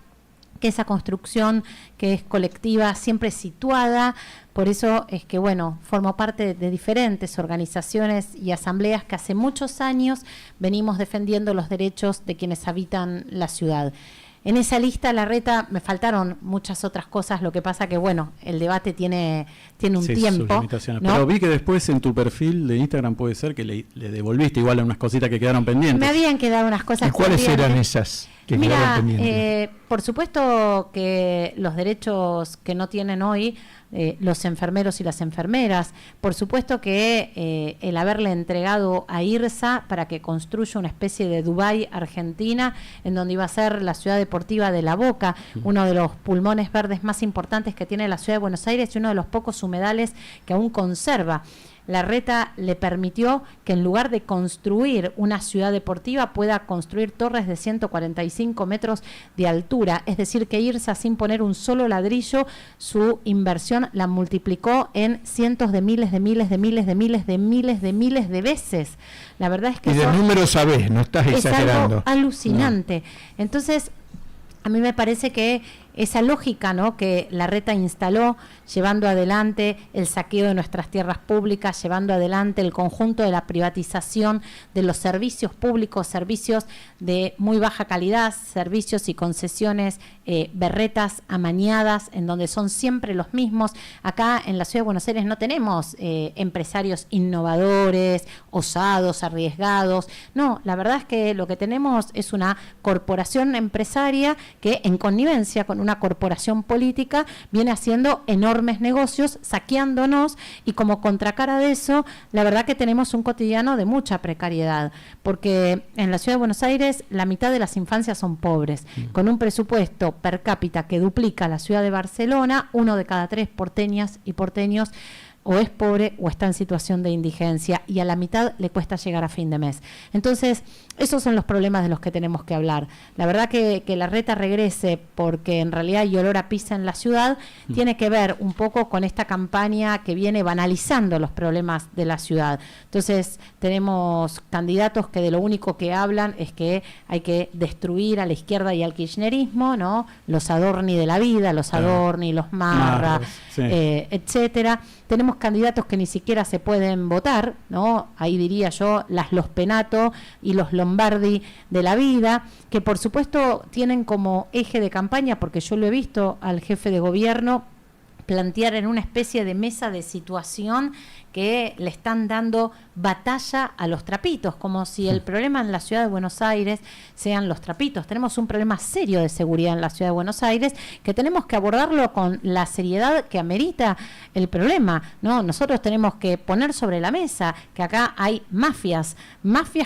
que esa construcción que es colectiva siempre es situada, por eso es que, bueno, formo parte de diferentes organizaciones y asambleas que hace muchos años venimos defendiendo los derechos de quienes habitan la ciudad. En esa lista, Larreta, me faltaron muchas otras cosas, lo que pasa que, bueno, el debate tiene un tiempo, ¿no? Pero vi que después en tu perfil de Instagram puede ser que le devolviste igual a unas cositas que quedaron pendientes. Me habían quedado unas cosas pendientes. ¿Y cuáles eran esas que quedaron pendientes? Por supuesto que los derechos que no tienen hoy los enfermeros y las enfermeras, por supuesto que el haberle entregado a IRSA para que construya una especie de Dubái Argentina, en donde iba a ser la ciudad deportiva de La Boca, uno de los pulmones verdes más importantes que tiene la ciudad de Buenos Aires y uno de los pocos humedales que aún conserva. Larreta le permitió que en lugar de construir una ciudad deportiva pueda construir torres de 145 metros de altura, es decir que IRSA sin poner un solo ladrillo, su inversión la multiplicó en cientos de miles de miles de miles de miles de miles de miles de veces. La verdad es que y de números sabés, no estás exagerando. Es algo alucinante. No. Entonces, a mí me parece que esa lógica, ¿no?, que Larreta instaló, llevando adelante el saqueo de nuestras tierras públicas, llevando adelante el conjunto de la privatización de los servicios públicos, servicios de muy baja calidad, servicios y concesiones berretas, amañadas, en donde son siempre los mismos. Acá en la Ciudad de Buenos Aires no tenemos empresarios innovadores, osados, arriesgados. No, la verdad es que lo que tenemos es una corporación empresaria que en connivencia con una corporación política viene haciendo enormes negocios, saqueándonos, y como contracara de eso, la verdad que tenemos un cotidiano de mucha precariedad, porque en la Ciudad de Buenos Aires la mitad de las infancias son pobres, con un presupuesto per cápita que duplica la ciudad de Barcelona. 1 de cada 3 porteñas y porteños o es pobre o está en situación de indigencia, y a la mitad le cuesta llegar a fin de mes. Entonces, esos son los problemas de los que tenemos que hablar. La verdad que Larreta regrese, porque en realidad hay olor a pizza en la ciudad, tiene que ver un poco con esta campaña que viene banalizando los problemas de la ciudad. Entonces, tenemos candidatos que de lo único que hablan es que hay que destruir a la izquierda y al kirchnerismo, ¿no? Los Adorni de la vida, los Adorni, los Marra, sí. Etcétera. Tenemos candidatos que ni siquiera se pueden votar, ¿no? Ahí diría yo, los Penato y los Lombardi de la vida, que por supuesto tienen como eje de campaña, porque yo lo he visto al jefe de gobierno plantear en una especie de mesa de situación que le están dando batalla a los trapitos, como si el problema en la Ciudad de Buenos Aires sean los trapitos. Tenemos un problema serio de seguridad en la Ciudad de Buenos Aires que tenemos que abordarlo con la seriedad que amerita el problema, ¿no? Nosotros tenemos que poner sobre la mesa que acá hay mafias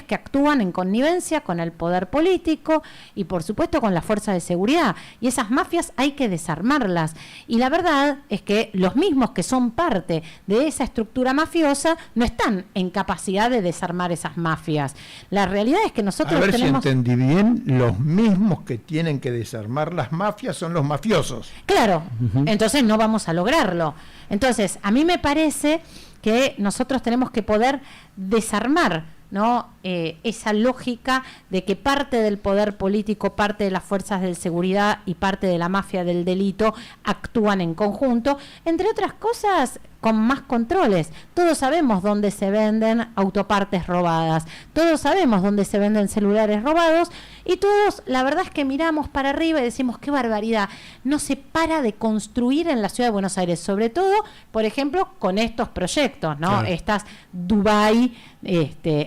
que actúan en connivencia con el poder político y por supuesto con la fuerza de seguridad, y esas mafias hay que desarmarlas, y la verdad es que los mismos que son parte de esa estructura mafiosa no están en capacidad de desarmar esas mafias. La realidad es que nosotros a ver tenemos... si entendí bien, los mismos que tienen que desarmar las mafias son los mafiosos. Claro, entonces no vamos a lograrlo. Entonces, a mí me parece que nosotros tenemos que poder desarmar, ¿no? Esa lógica de que parte del poder político, parte de las fuerzas de seguridad y parte de la mafia del delito actúan en conjunto, entre otras cosas con más controles. Todos sabemos dónde se venden autopartes robadas, todos sabemos dónde se venden celulares robados, y todos, la verdad es que miramos para arriba y decimos, qué barbaridad, no se para de construir en la Ciudad de Buenos Aires, sobre todo, por ejemplo, con estos proyectos, ¿no? Claro. Estas Dubái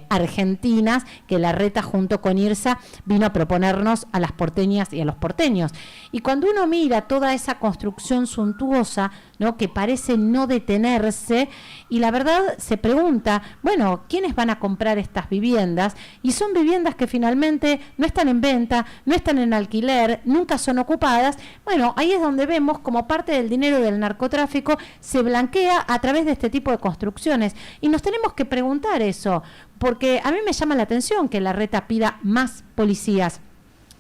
argentinas que Larreta junto con IRSA vino a proponernos a las porteñas y a los porteños. Y cuando uno mira toda esa construcción suntuosa, ¿no? Que parece no detenerse, y la verdad se pregunta, bueno, ¿quiénes van a comprar estas viviendas? Y son viviendas que finalmente no están en venta, no están en alquiler, nunca son ocupadas. Bueno, ahí es donde vemos como parte del dinero del narcotráfico se blanquea a través de este tipo de construcciones, y nos tenemos que preguntar eso, porque a mí me llama la atención que Larreta pida más policías.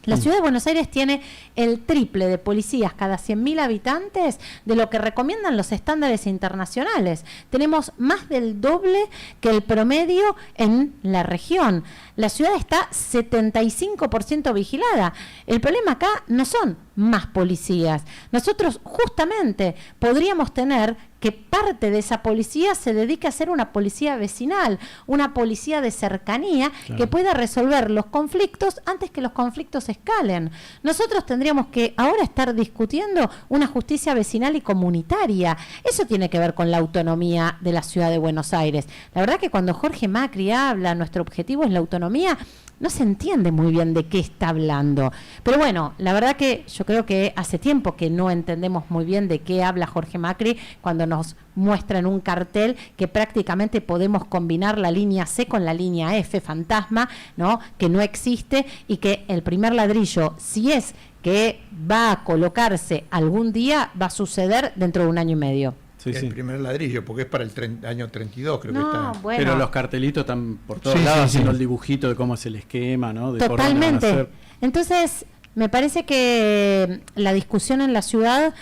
La Ciudad de Buenos Aires tiene el triple de policías cada 100.000 habitantes de lo que recomiendan los estándares internacionales. Tenemos más del doble que el promedio en la región. La ciudad está 75% vigilada. El problema acá no son más policías. Nosotros justamente podríamos tener que parte de esa policía se dedique a ser una policía vecinal, una policía de cercanía, claro, que pueda resolver los conflictos antes que los conflictos escalen. Nosotros tendríamos que ahora estar discutiendo una justicia vecinal y comunitaria. Eso tiene que ver con la autonomía de la Ciudad de Buenos Aires. La verdad que cuando Jorge Macri habla, nuestro objetivo es la autonomía, no se entiende muy bien de qué está hablando. Pero bueno, la verdad que yo creo que hace tiempo que no entendemos muy bien de qué habla Jorge Macri cuando nos muestra en un cartel que prácticamente podemos combinar la línea C con la línea F, fantasma, ¿no? Que no existe, y que el primer ladrillo, si es que va a colocarse algún día, va a suceder dentro de 1 año y medio. Sí, el primer ladrillo, porque es para el año 32, creo que está. Bueno. Pero los cartelitos están por todos lados haciendo el dibujito de cómo es el esquema, ¿no? De Totalmente. Por dónde van a hacer. Entonces, me parece que la discusión en la ciudad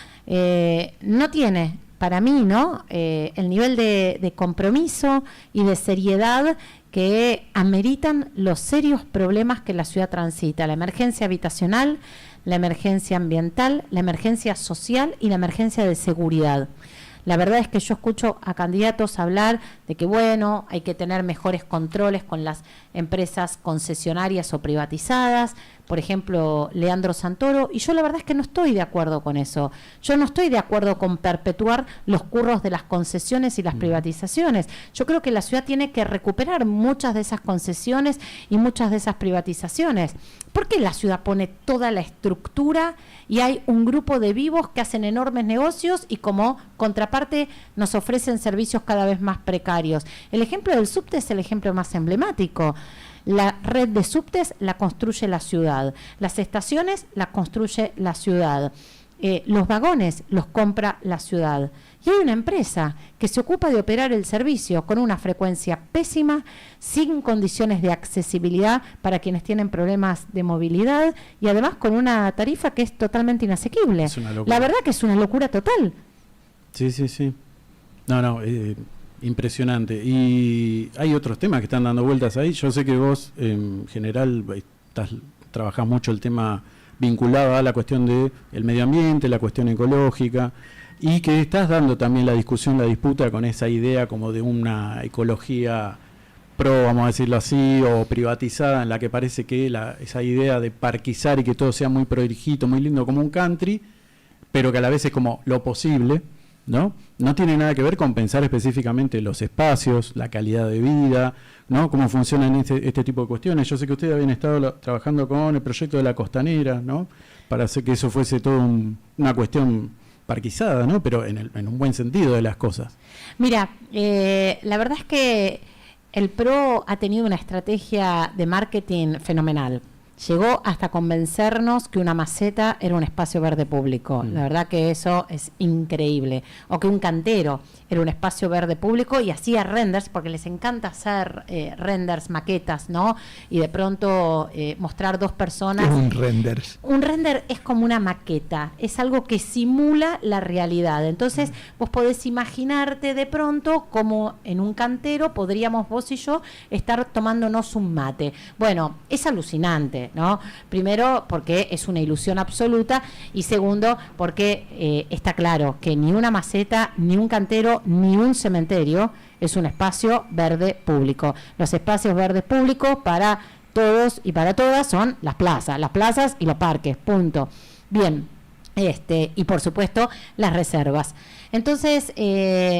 no tiene, para mí, ¿no? El nivel de compromiso y de seriedad que ameritan los serios problemas que la ciudad transita: la emergencia habitacional, la emergencia ambiental, la emergencia social y la emergencia de seguridad. La verdad es que yo escucho a candidatos hablar de que, bueno, hay que tener mejores controles con las empresas concesionarias o privatizadas, por ejemplo, Leandro Santoro, y yo la verdad es que no estoy de acuerdo con eso. Yo no estoy de acuerdo con perpetuar los curros de las concesiones y las privatizaciones. Yo creo que la ciudad tiene que recuperar muchas de esas concesiones y muchas de esas privatizaciones. ¿Por qué la ciudad pone toda la estructura y hay un grupo de vivos que hacen enormes negocios y como contraparte nos ofrecen servicios cada vez más precarios? El ejemplo del subte es el ejemplo más emblemático. La red de subtes la construye la ciudad, las estaciones la construye la ciudad, los vagones los compra la ciudad. Y hay una empresa que se ocupa de operar el servicio con una frecuencia pésima, sin condiciones de accesibilidad para quienes tienen problemas de movilidad y además con una tarifa que es totalmente inasequible. Es una locura. La verdad que es una locura total. Sí. No, impresionante. Y hay otros temas que están dando vueltas ahí. Yo sé que vos, en general, trabajás mucho el tema vinculado a la cuestión del medio ambiente, la cuestión ecológica, y que estás dando también la discusión, la disputa con esa idea como de una ecología pro, vamos a decirlo así, o privatizada, en la que parece que esa idea de parquizar y que todo sea muy prolijito, muy lindo como un country, pero que a la vez es como lo posible, ¿no? No tiene nada que ver con pensar específicamente los espacios, la calidad de vida, ¿no? Cómo funcionan este tipo de cuestiones. Yo sé que ustedes habían estado trabajando con el proyecto de la Costanera, ¿no? Para hacer que eso fuese todo una cuestión parquizada, ¿no? Pero en un buen sentido de las cosas. Mira, la verdad es que el PRO ha tenido una estrategia de marketing fenomenal. Llegó hasta convencernos que una maceta era un espacio verde público. La verdad que eso es increíble. O que un cantero era un espacio verde público y hacía renders, porque les encanta hacer renders, maquetas, ¿no? Y de pronto mostrar dos personas. ¿Qué es un renders? Un render es como una maqueta, es algo que simula la realidad. Entonces vos podés imaginarte de pronto como en un cantero podríamos vos y yo estar tomándonos un mate. Bueno, es alucinante, ¿no? Primero, porque es una ilusión absoluta, y segundo, porque está claro que ni una maceta, ni un cantero, ni un cementerio es un espacio verde público. Los espacios verdes públicos para todos y para todas son las plazas y los parques, punto. Bien, y por supuesto las reservas. Entonces,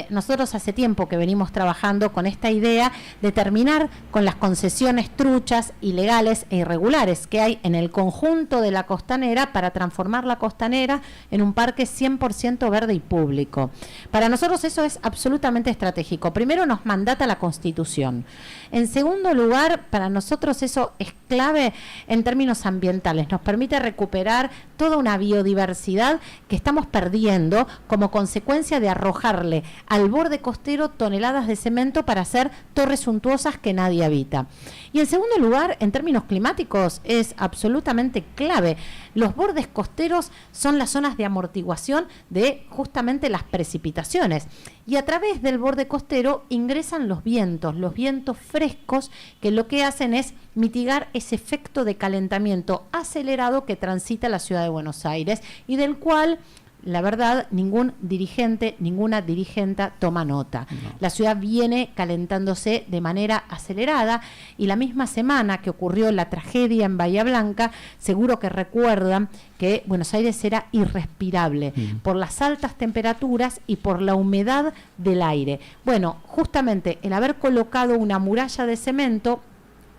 nosotros hace tiempo que venimos trabajando con esta idea de terminar con las concesiones truchas, ilegales e irregulares que hay en el conjunto de la Costanera para transformar la Costanera en un parque 100% verde y público. Para nosotros eso es absolutamente estratégico. Primero, nos mandata la Constitución. En segundo lugar, para nosotros eso es clave en términos ambientales. Nos permite recuperar toda una biodiversidad que estamos perdiendo como consecuencia de arrojarle al borde costero toneladas de cemento para hacer torres suntuosas que nadie habita. Y en segundo lugar, en términos climáticos, es absolutamente clave. Los bordes costeros son las zonas de amortiguación de justamente las precipitaciones. Y a través del borde costero ingresan los vientos frescos, que lo que hacen es mitigar ese efecto de calentamiento acelerado que transita la ciudad de Buenos Aires y del cual, la verdad, ningún dirigente, ninguna dirigenta toma nota. No. La ciudad viene calentándose de manera acelerada y la misma semana que ocurrió la tragedia en Bahía Blanca, seguro que recuerdan que Buenos Aires era irrespirable por las altas temperaturas y por la humedad del aire. Bueno, justamente el haber colocado una muralla de cemento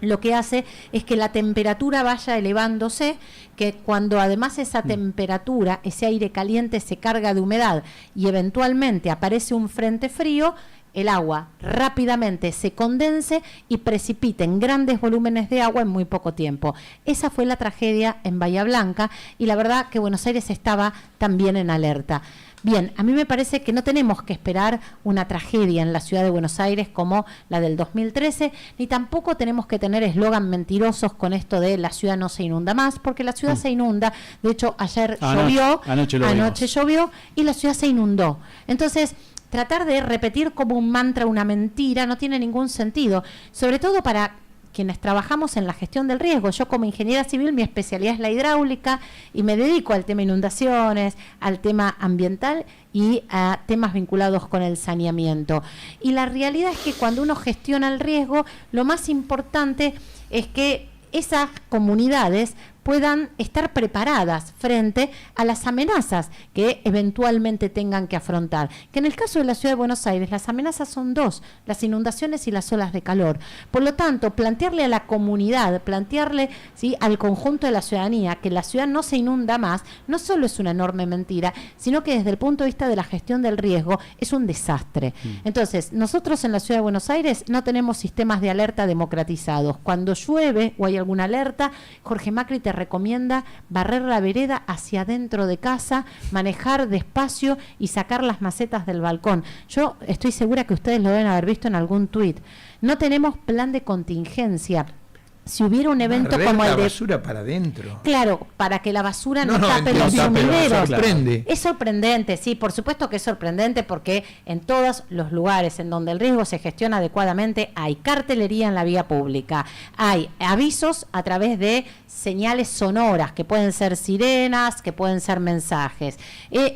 lo que hace es que la temperatura vaya elevándose, que cuando además esa temperatura, ese aire caliente se carga de humedad y eventualmente aparece un frente frío, el agua rápidamente se condense y precipite en grandes volúmenes de agua en muy poco tiempo. Esa fue la tragedia en Bahía Blanca y la verdad que Buenos Aires estaba también en alerta. Bien, a mí me parece que no tenemos que esperar una tragedia en la ciudad de Buenos Aires como la del 2013, ni tampoco tenemos que tener eslogan mentirosos con esto de la ciudad no se inunda más, porque la ciudad se inunda. De hecho, ayer llovió, anoche llovió y la ciudad se inundó. Entonces, tratar de repetir como un mantra una mentira no tiene ningún sentido, sobre todo para quienes trabajamos en la gestión del riesgo. Yo como ingeniera civil, mi especialidad es la hidráulica y me dedico al tema inundaciones, al tema ambiental y a temas vinculados con el saneamiento. Y la realidad es que cuando uno gestiona el riesgo, lo más importante es que esas comunidades puedan estar preparadas frente a las amenazas que eventualmente tengan que afrontar. Que en el caso de la Ciudad de Buenos Aires, las amenazas son dos, las inundaciones y las olas de calor. Por lo tanto, plantearle a la comunidad, plantearle, ¿sí?, al conjunto de la ciudadanía que la ciudad no se inunda más, no solo es una enorme mentira, sino que desde el punto de vista de la gestión del riesgo es un desastre. Entonces, nosotros en la Ciudad de Buenos Aires no tenemos sistemas de alerta democratizados. Cuando llueve o hay alguna alerta, Jorge Macri te recomienda barrer la vereda hacia adentro de casa, manejar despacio y sacar las macetas del balcón. Yo estoy segura que ustedes lo deben haber visto en algún tuit. No tenemos plan de contingencia. Si hubiera un evento como el de... la basura para adentro. Claro, para que la basura no tape los sumideros. Es sorprendente, sí, por supuesto que es sorprendente, porque en todos los lugares en donde el riesgo se gestiona adecuadamente hay cartelería en la vía pública, hay avisos a través de señales sonoras, que pueden ser sirenas, que pueden ser mensajes,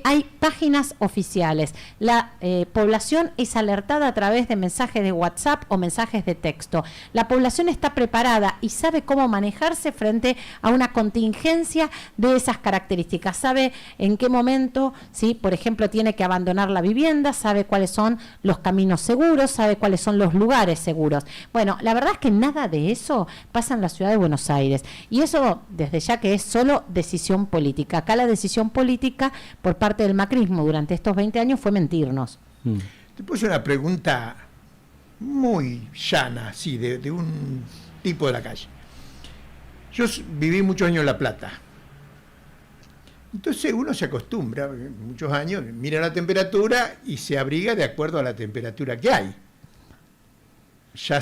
hay páginas oficiales, la población es alertada a través de mensajes de WhatsApp o mensajes de texto, la población está preparada y sabe cómo manejarse frente a una contingencia de esas características, sabe en qué momento, ¿sí?, por ejemplo, tiene que abandonar la vivienda, sabe cuáles son los caminos seguros, sabe cuáles son los lugares seguros. Bueno, la verdad es que nada de eso pasa en la Ciudad de Buenos Aires, y eso desde ya que es solo decisión política. Acá la decisión política por parte del macrismo durante estos 20 años fue mentirnos. Te puse una pregunta muy llana, sí, de un tipo de la calle. Yo viví muchos años en La Plata. Entonces uno se acostumbra, muchos años, mira la temperatura y se abriga de acuerdo a la temperatura que hay. Ya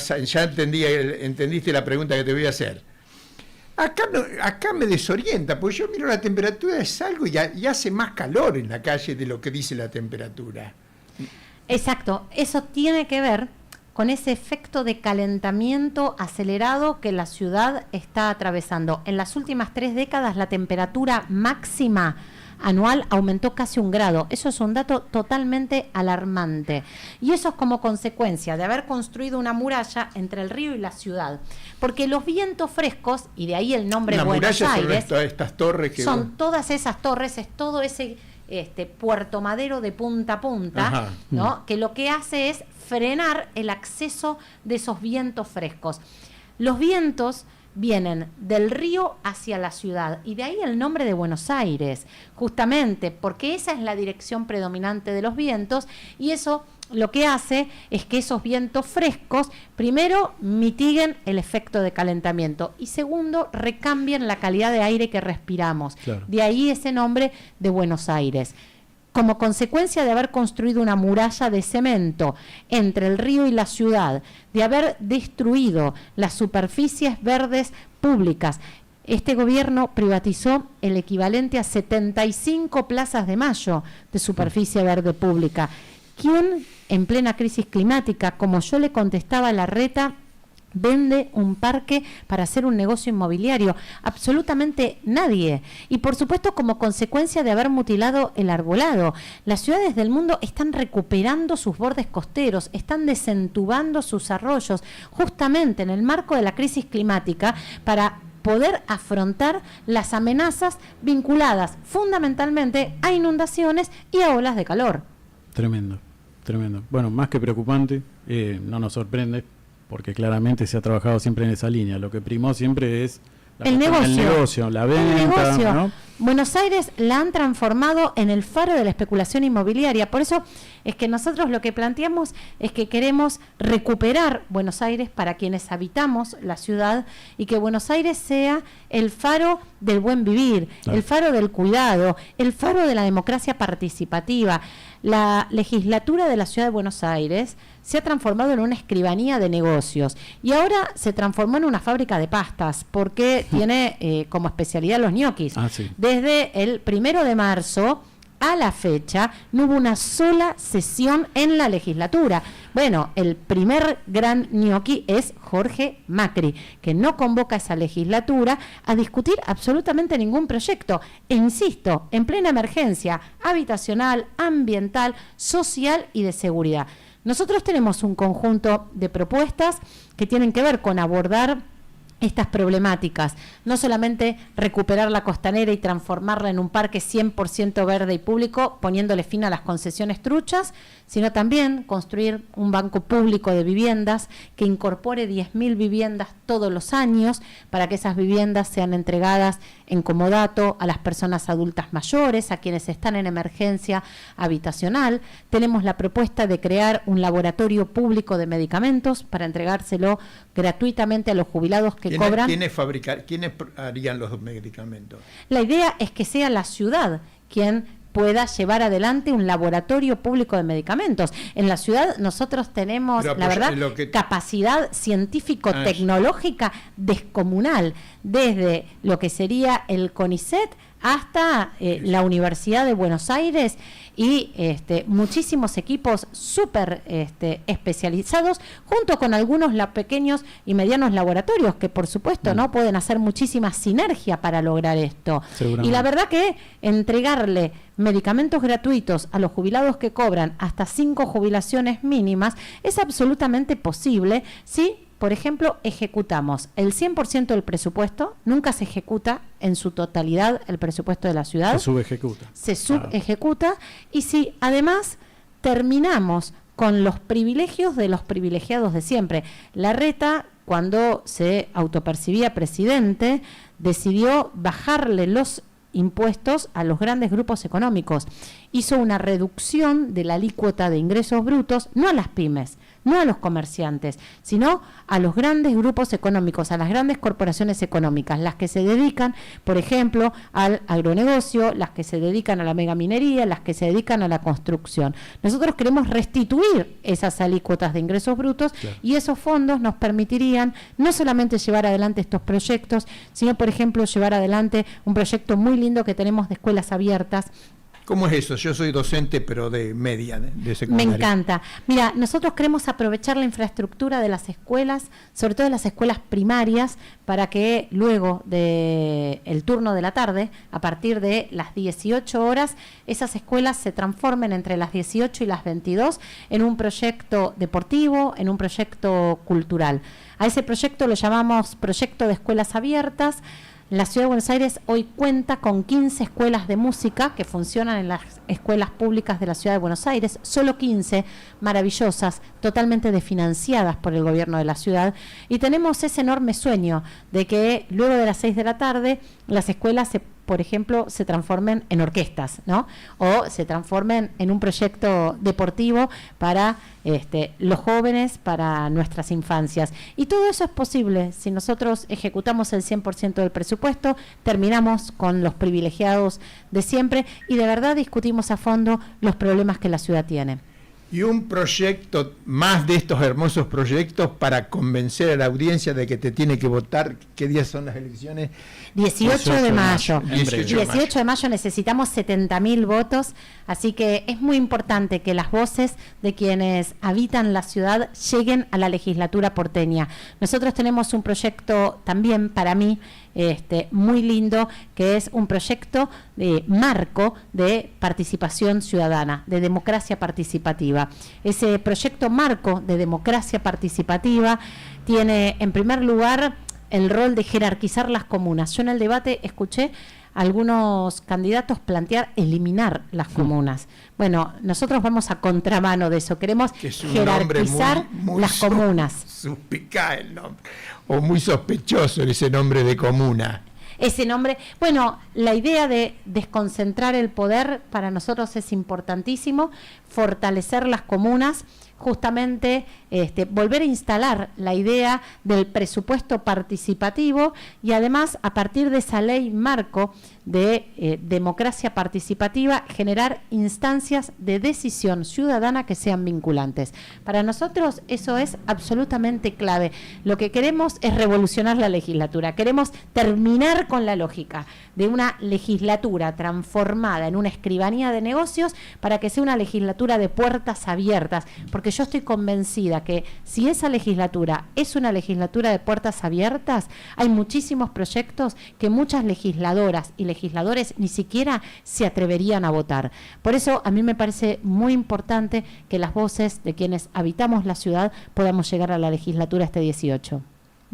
entendiste la pregunta que te voy a hacer. Acá me desorienta, porque yo miro la temperatura, salgo y hace más calor en la calle de lo que dice la temperatura. Exacto, eso tiene que ver con ese efecto de calentamiento acelerado que la ciudad está atravesando. En las últimas 3 décadas la temperatura máxima anual aumentó casi 1 grado. Eso es un dato totalmente alarmante. Y eso es como consecuencia de haber construido una muralla entre el río y la ciudad. Porque los vientos frescos, y de ahí el nombre Buenos Aires, son estas torres que son todas esas torres, es todo ese Puerto Madero de punta a punta, ¿no?, que lo que hace es frenar el acceso de esos vientos frescos. Los vientos vienen del río hacia la ciudad, y de ahí el nombre de Buenos Aires, justamente porque esa es la dirección predominante de los vientos, y eso lo que hace es que esos vientos frescos, primero, mitiguen el efecto de calentamiento, y segundo, recambien la calidad de aire que respiramos. Claro. De ahí ese nombre de Buenos Aires. Como consecuencia de haber construido una muralla de cemento entre el río y la ciudad, de haber destruido las superficies verdes públicas, este gobierno privatizó el equivalente a 75 plazas de Mayo de superficie verde pública. ¿Quién, en plena crisis climática, como yo le contestaba a Larreta, vende un parque para hacer un negocio inmobiliario? Absolutamente nadie. Y por supuesto, como consecuencia de haber mutilado el arbolado, las ciudades del mundo están recuperando sus bordes costeros, están desentubando sus arroyos, justamente en el marco de la crisis climática, para poder afrontar las amenazas vinculadas fundamentalmente a inundaciones y a olas de calor. Tremendo, tremendo. Bueno, más que preocupante, no nos sorprende, porque claramente se ha trabajado siempre en esa línea. Lo que primó siempre es el negocio, la venta, ¿no? Buenos Aires la han transformado en el faro de la especulación inmobiliaria. Por eso es que nosotros lo que planteamos es que queremos recuperar Buenos Aires para quienes habitamos la ciudad, y que Buenos Aires sea el faro del buen vivir, el faro del cuidado, el faro de la democracia participativa. La legislatura de la Ciudad de Buenos Aires se ha transformado en una escribanía de negocios, y ahora se transformó en una fábrica de pastas, porque tiene como especialidad los ñoquis. Sí. Desde el 1 de marzo a la fecha no hubo una sola sesión en la legislatura. Bueno, el primer gran ñoqui es Jorge Macri, que no convoca a esa legislatura a discutir absolutamente ningún proyecto. E insisto, en plena emergencia habitacional, ambiental, social y de seguridad. Nosotros tenemos un conjunto de propuestas que tienen que ver con abordar estas problemáticas, no solamente recuperar la Costanera y transformarla en un parque 100% verde y público, poniéndole fin a las concesiones truchas, sino también construir un banco público de viviendas que incorpore 10.000 viviendas todos los años para que esas viviendas sean entregadas en comodato a las personas adultas mayores, a quienes están en emergencia habitacional. Tenemos la propuesta de crear un laboratorio público de medicamentos para entregárselo gratuitamente a los jubilados que cobran. ¿Quiénes harían los medicamentos? La idea es que sea la ciudad quien pueda llevar adelante un laboratorio público de medicamentos. En la ciudad nosotros tenemos, la verdad, capacidad científico-tecnológica descomunal, desde lo que sería el CONICET hasta la Universidad de Buenos Aires y muchísimos equipos súper especializados, junto con algunos pequeños y medianos laboratorios que por supuesto no pueden hacer muchísima sinergia para lograr esto. Y la verdad que entregarle medicamentos gratuitos a los jubilados que cobran hasta 5 jubilaciones mínimas es absolutamente posible si, por ejemplo, ejecutamos el 100% del presupuesto. Nunca se ejecuta en su totalidad el presupuesto de la ciudad. Se subejecuta. Se subejecuta. Y si además terminamos con los privilegios de los privilegiados de siempre. Larreta, cuando se autopercibía presidente, decidió bajarle los impuestos a los grandes grupos económicos. Hizo una reducción de la alícuota de ingresos brutos, no a las pymes, no a los comerciantes, sino a los grandes grupos económicos, a las grandes corporaciones económicas, las que se dedican, por ejemplo, al agronegocio, las que se dedican a la megaminería, las que se dedican a la construcción. Nosotros queremos restituir esas alícuotas de ingresos brutos, claro, y esos fondos nos permitirían no solamente llevar adelante estos proyectos, sino, por ejemplo, llevar adelante un proyecto muy lindo que tenemos de escuelas abiertas. ¿Cómo es eso? Yo soy docente, pero de media, de secundaria. Me encanta. Mira, nosotros queremos aprovechar la infraestructura de las escuelas, sobre todo de las escuelas primarias, para que luego del turno de la tarde, a partir de las 18 horas, esas escuelas se transformen entre las 18 y las 22 en un proyecto deportivo, en un proyecto cultural. A ese proyecto lo llamamos Proyecto de Escuelas Abiertas. La Ciudad de Buenos Aires hoy cuenta con 15 escuelas de música que funcionan en las escuelas públicas de la Ciudad de Buenos Aires, solo 15, maravillosas, totalmente desfinanciadas por el gobierno de la ciudad, y tenemos ese enorme sueño de que luego de las 6 de la tarde las escuelas por ejemplo, se transformen en orquestas, ¿no? O se transformen en un proyecto deportivo para los jóvenes, para nuestras infancias. Y todo eso es posible si nosotros ejecutamos el 100% del presupuesto, terminamos con los privilegiados de siempre y de verdad discutimos a fondo los problemas que la ciudad tiene. Y un proyecto, más de estos hermosos proyectos para convencer a la audiencia de que te tiene que votar. ¿Qué días son las elecciones? 18 de mayo. 18 de mayo necesitamos 70.000 votos, así que es muy importante que las voces de quienes habitan la ciudad lleguen a la legislatura porteña. Nosotros tenemos un proyecto también, para mí, muy lindo, que es un proyecto de marco de participación ciudadana, de democracia participativa. Ese proyecto marco de democracia participativa tiene, en primer lugar, el rol de jerarquizar las comunas. Yo en el debate escuché algunos candidatos plantear eliminar las comunas. Bueno, nosotros vamos a contramano de eso. Queremos jerarquizar muy las comunas. Suspicaz el nombre, o muy sospechoso ese nombre de comuna. Ese nombre, bueno, la idea de desconcentrar el poder para nosotros es importantísimo, fortalecer las comunas, justamente volver a instalar la idea del presupuesto participativo y además a partir de esa ley marco de democracia participativa generar instancias de decisión ciudadana que sean vinculantes. Para nosotros eso es absolutamente clave. Lo que queremos es revolucionar la legislatura, queremos terminar con la lógica de una legislatura transformada en una escribanía de negocios para que sea una legislatura de puertas abiertas, porque yo estoy convencida que si esa legislatura es una legislatura de puertas abiertas, hay muchísimos proyectos que muchas legisladoras y legisladores ni siquiera se atreverían a votar. Por eso a mí me parece muy importante que las voces de quienes habitamos la ciudad podamos llegar a la legislatura este 18.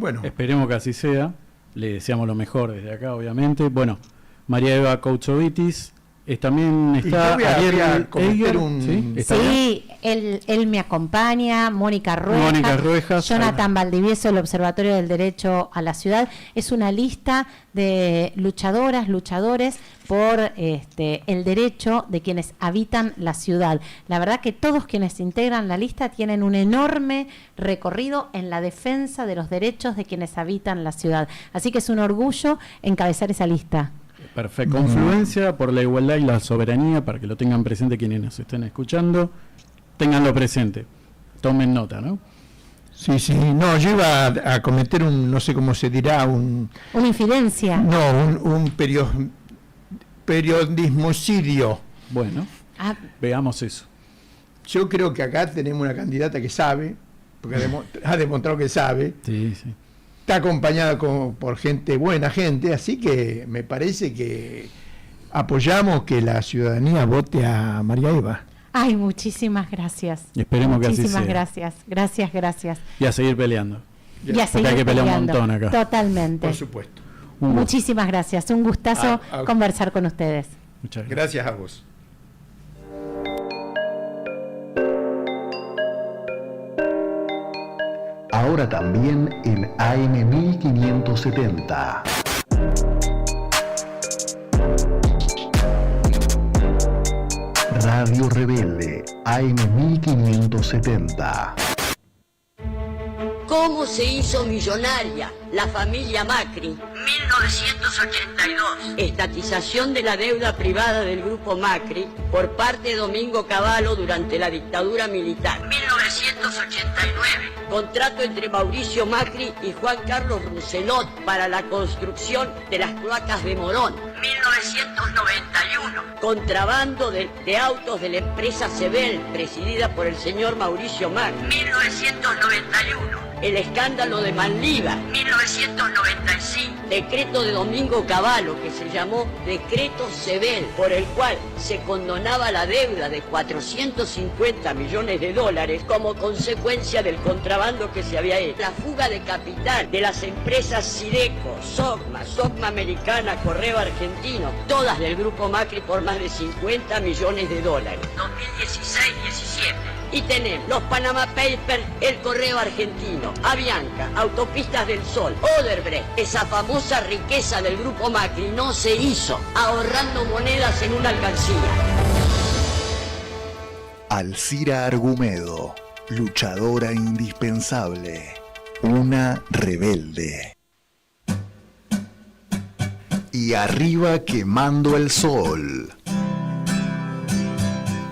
Bueno, esperemos que así sea. Le deseamos lo mejor desde acá, obviamente. Bueno, María Eva Couchovitis. También está voy a Ariel cometer Eiger, un... ¿sí? ¿Está Sí, él me acompaña, Mónica Ruejas, Jonathan Valdivieso, el Observatorio del Derecho a la Ciudad. Es una lista de luchadoras, luchadores por el derecho de quienes habitan la ciudad. La verdad que todos quienes integran la lista tienen un enorme recorrido en la defensa de los derechos de quienes habitan la ciudad. Así que es un orgullo encabezar esa lista. Perfecto. Confluencia por la igualdad y la soberanía, para que lo tengan presente quienes nos estén escuchando. Ténganlo presente. Tomen nota, ¿no? Sí, sí. No, yo iba a cometer no sé cómo se dirá, una infidencia. No, un periodismocidio. Bueno, veamos eso. Yo creo que acá tenemos una candidata que sabe, porque ha demostrado que sabe. Sí, sí. Está acompañada por gente, buena gente, así que me parece que apoyamos que la ciudadanía vote a María Eva. Ay, muchísimas gracias. Esperemos que así sea. Muchísimas gracias. Y a seguir peleando. Y a seguir hay que pelear peleando. un montón acá. Totalmente. Por supuesto. Muchísimas gracias. Un gustazo conversar con ustedes. Muchas gracias a vos. Ahora también en AM 1570. Radio Rebelde, AM 1570. ¿Cómo se hizo millonaria la familia Macri? 1982. Estatización de la deuda privada del grupo Macri por parte de Domingo Cavallo durante la dictadura militar. 1989. Contrato entre Mauricio Macri y Juan Carlos Rousselot para la construcción de las cloacas de Morón. 1991. Contrabando de autos de la empresa Sebel, presidida por el señor Mauricio Macri. 1991. El escándalo de Manliva, 1995. Decreto de Domingo Cavallo, que se llamó Decreto Sebel, por el cual se condonaba la deuda de 450 millones de dólares como consecuencia del contrabando que se había hecho. La fuga de capital de las empresas Sideco, Sogma Americana, Correo Argentino, todas del grupo Macri por más de 50 millones de dólares. 2016-17. Y tenemos los Panama Papers, el Correo Argentino, Avianca, Autopistas del Sol, Odebrecht. Esa famosa riqueza del grupo Macri no se hizo ahorrando monedas en una alcancía. Alcira Argumedo, luchadora indispensable, una rebelde. Y arriba quemando el sol.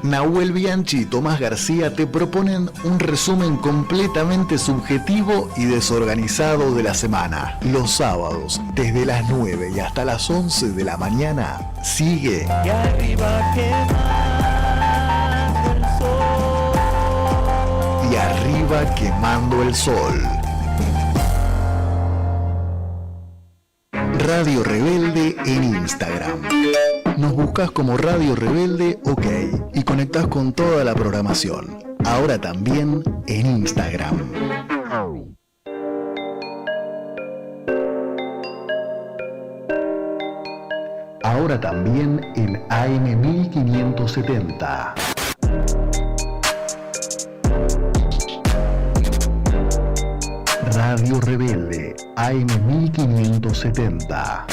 Nahuel Bianchi y Tomás García te proponen un resumen completamente subjetivo y desorganizado de la semana. Los sábados, desde las 9 y hasta las 11 de la mañana, sigue Y arriba quemando el sol. Y arriba quemando el sol. Radio Rebelde en Instagram. Nos buscas como Radio Rebelde OK y conectás con toda la programación. Ahora también en Instagram. Ahora también en AM 1570. Radio Rebelde, AM 1570.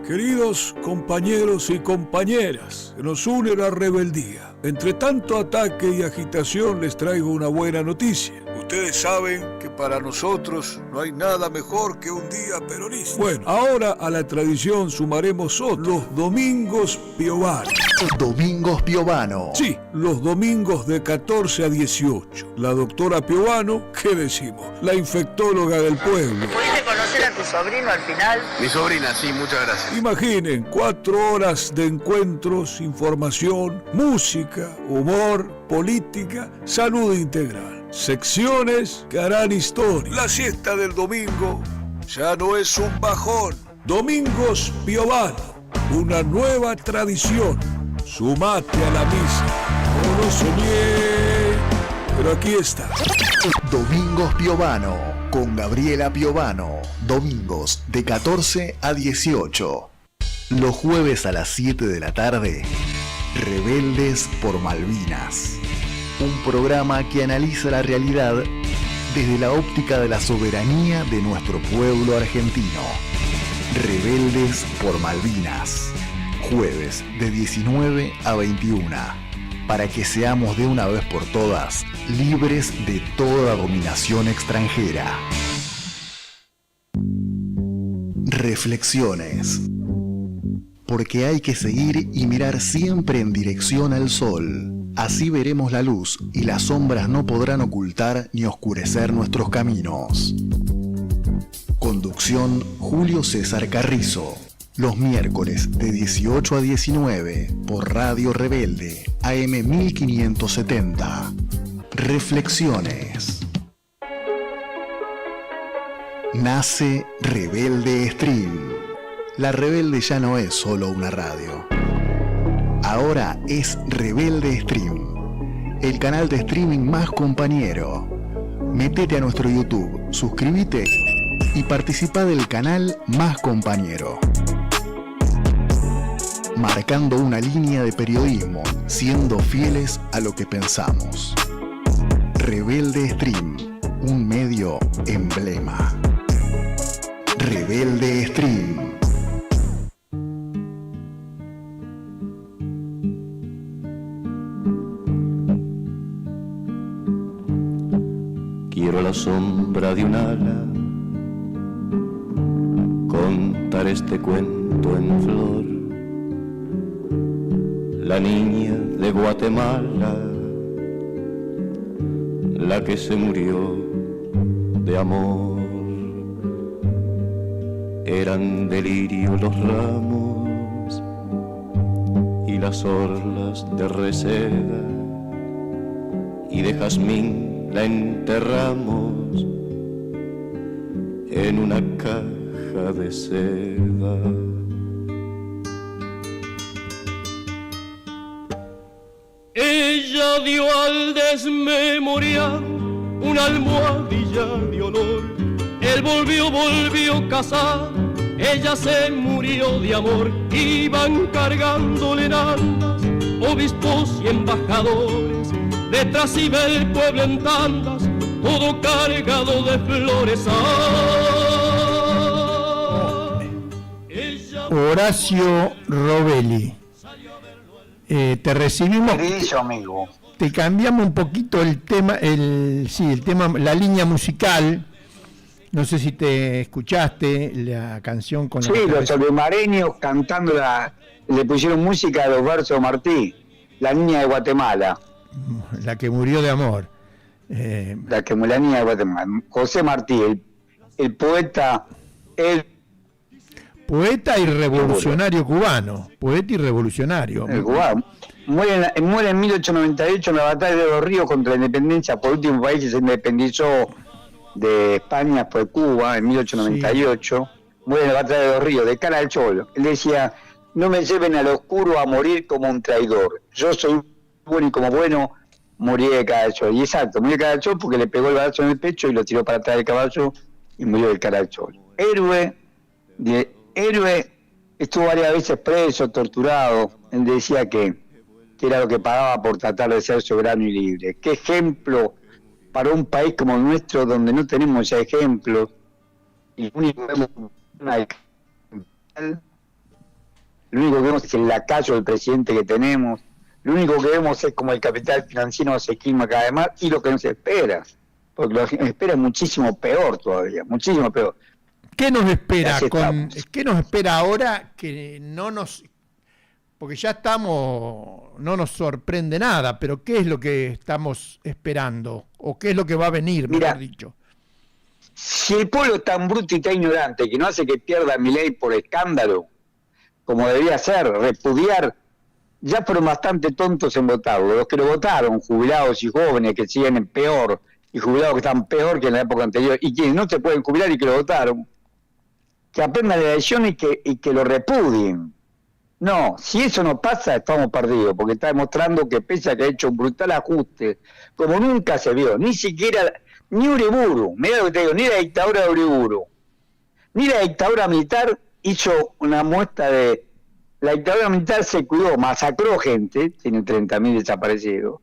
Queridos compañeros y compañeras, nos une la rebeldía. Entre tanto ataque y agitación les traigo una buena noticia. Ustedes saben que para nosotros no hay nada mejor que un día peronista. Bueno, ahora a la tradición sumaremos los domingos Piovano. Domingos Piovano. Sí, los domingos de 14 a 18. La doctora Piovano, ¿qué decimos? La infectóloga del pueblo. ¿Pudiste conocer a tu sobrino al final? Mi sobrina, sí, muchas gracias. Imaginen, 4 horas de encuentros, información, música, humor, política, salud integral. Secciones que harán historia. La siesta del domingo ya no es un bajón. Domingos Piovano, una nueva tradición. Sumate a la misa. No lo soñé, pero aquí está. Domingos Piovano, con Gabriela Piovano, domingos de 14 a 18. Los jueves a las 7 de la tarde, Rebeldes por Malvinas. Un programa que analiza la realidad desde la óptica de la soberanía de nuestro pueblo argentino. Rebeldes por Malvinas. Jueves de 19 a 21. Para que seamos de una vez por todas libres de toda dominación extranjera. Reflexiones. Porque hay que seguir y mirar siempre en dirección al sol. Así veremos la luz y las sombras no podrán ocultar ni oscurecer nuestros caminos. Conducción Julio César Carrizo. Los miércoles de 18 a 19 por Radio Rebelde, AM 1570. Reflexiones. Nace Rebelde Stream. La Rebelde ya no es solo una radio. Ahora es Rebelde Stream, el canal de streaming más compañero. Métete a nuestro YouTube, suscríbete y participa del canal más compañero. Marcando una línea de periodismo, siendo fieles a lo que pensamos. Rebelde Stream, un medio emblema. Rebelde Stream. Quiero la sombra de un ala, contar este cuento en flor. La niña de Guatemala, la que se murió de amor. Eran delirio los ramos y las orlas de reseda, y de jazmín la enterramos en una caja de seda. Ella dio al desmemoriar una almohadilla de olor. Él volvió a casar, ella se murió de amor. Iban cargándole en andas obispos y embajadores, detrás iba el pueblo en tandas, todo cargado de flores. Horacio Robelli. Te recibimos. Querido amigo. Te cambiamos un poquito el tema, la línea musical. No sé si te escuchaste la canción con sí, los alemareños cantando le pusieron música a los versos Martí, la niña de Guatemala. La que murió de amor. La niña de Guatemala. José Martí, el poeta, poeta y revolucionario cubano. Poeta y revolucionario. El cubano. Muere en 1898 en la batalla de los Ríos contra la independencia. Por último país que se independizó de España fue Cuba en 1898. Sí. Muere en la batalla de los Ríos, de cara al Cholo. Él decía: no me lleven al oscuro a morir como un traidor. Yo soy bueno y como bueno morí de cara al Cholo. Y exacto, murió de cara al Cholo porque le pegó el balazo en el pecho y lo tiró para atrás del caballo y murió de cara al Cholo. Héroe, estuvo varias veces preso, torturado. Él decía que era lo que pagaba por tratar de ser soberano y libre. Qué ejemplo para un país como el nuestro, donde no tenemos ese ejemplo. Y lo único que vemos es el lacayo del presidente que tenemos. Lo único que vemos es como el capital financiero se esquilma cada vez más, y lo que nos espera, porque lo que nos espera es muchísimo peor todavía, muchísimo peor. ¿Qué nos espera qué nos espera ahora que no nos... Porque ya no nos sorprende nada, pero ¿qué es lo que estamos esperando? ¿O qué es lo que va a venir, mejor dicho? Si el pueblo es tan bruto y tan ignorante que no hace que pierda Milei por escándalo, como debería ser, repudiar, ya fueron bastante tontos en votarlo. Los que lo votaron, jubilados y jóvenes que siguen peor, y jubilados que están peor que en la época anterior, y quienes no se pueden jubilar y que lo votaron, que aprendan la elección y que lo repudien. No, si eso no pasa, estamos perdidos, porque está demostrando que pese a que ha hecho un brutal ajuste, como nunca se vio, ni siquiera Ni Uriburu, mira lo que te digo, ni la dictadura de Uriburu, ni la dictadura militar hizo una muestra de... La dictadura militar se cuidó, masacró gente, tiene 30.000 desaparecidos,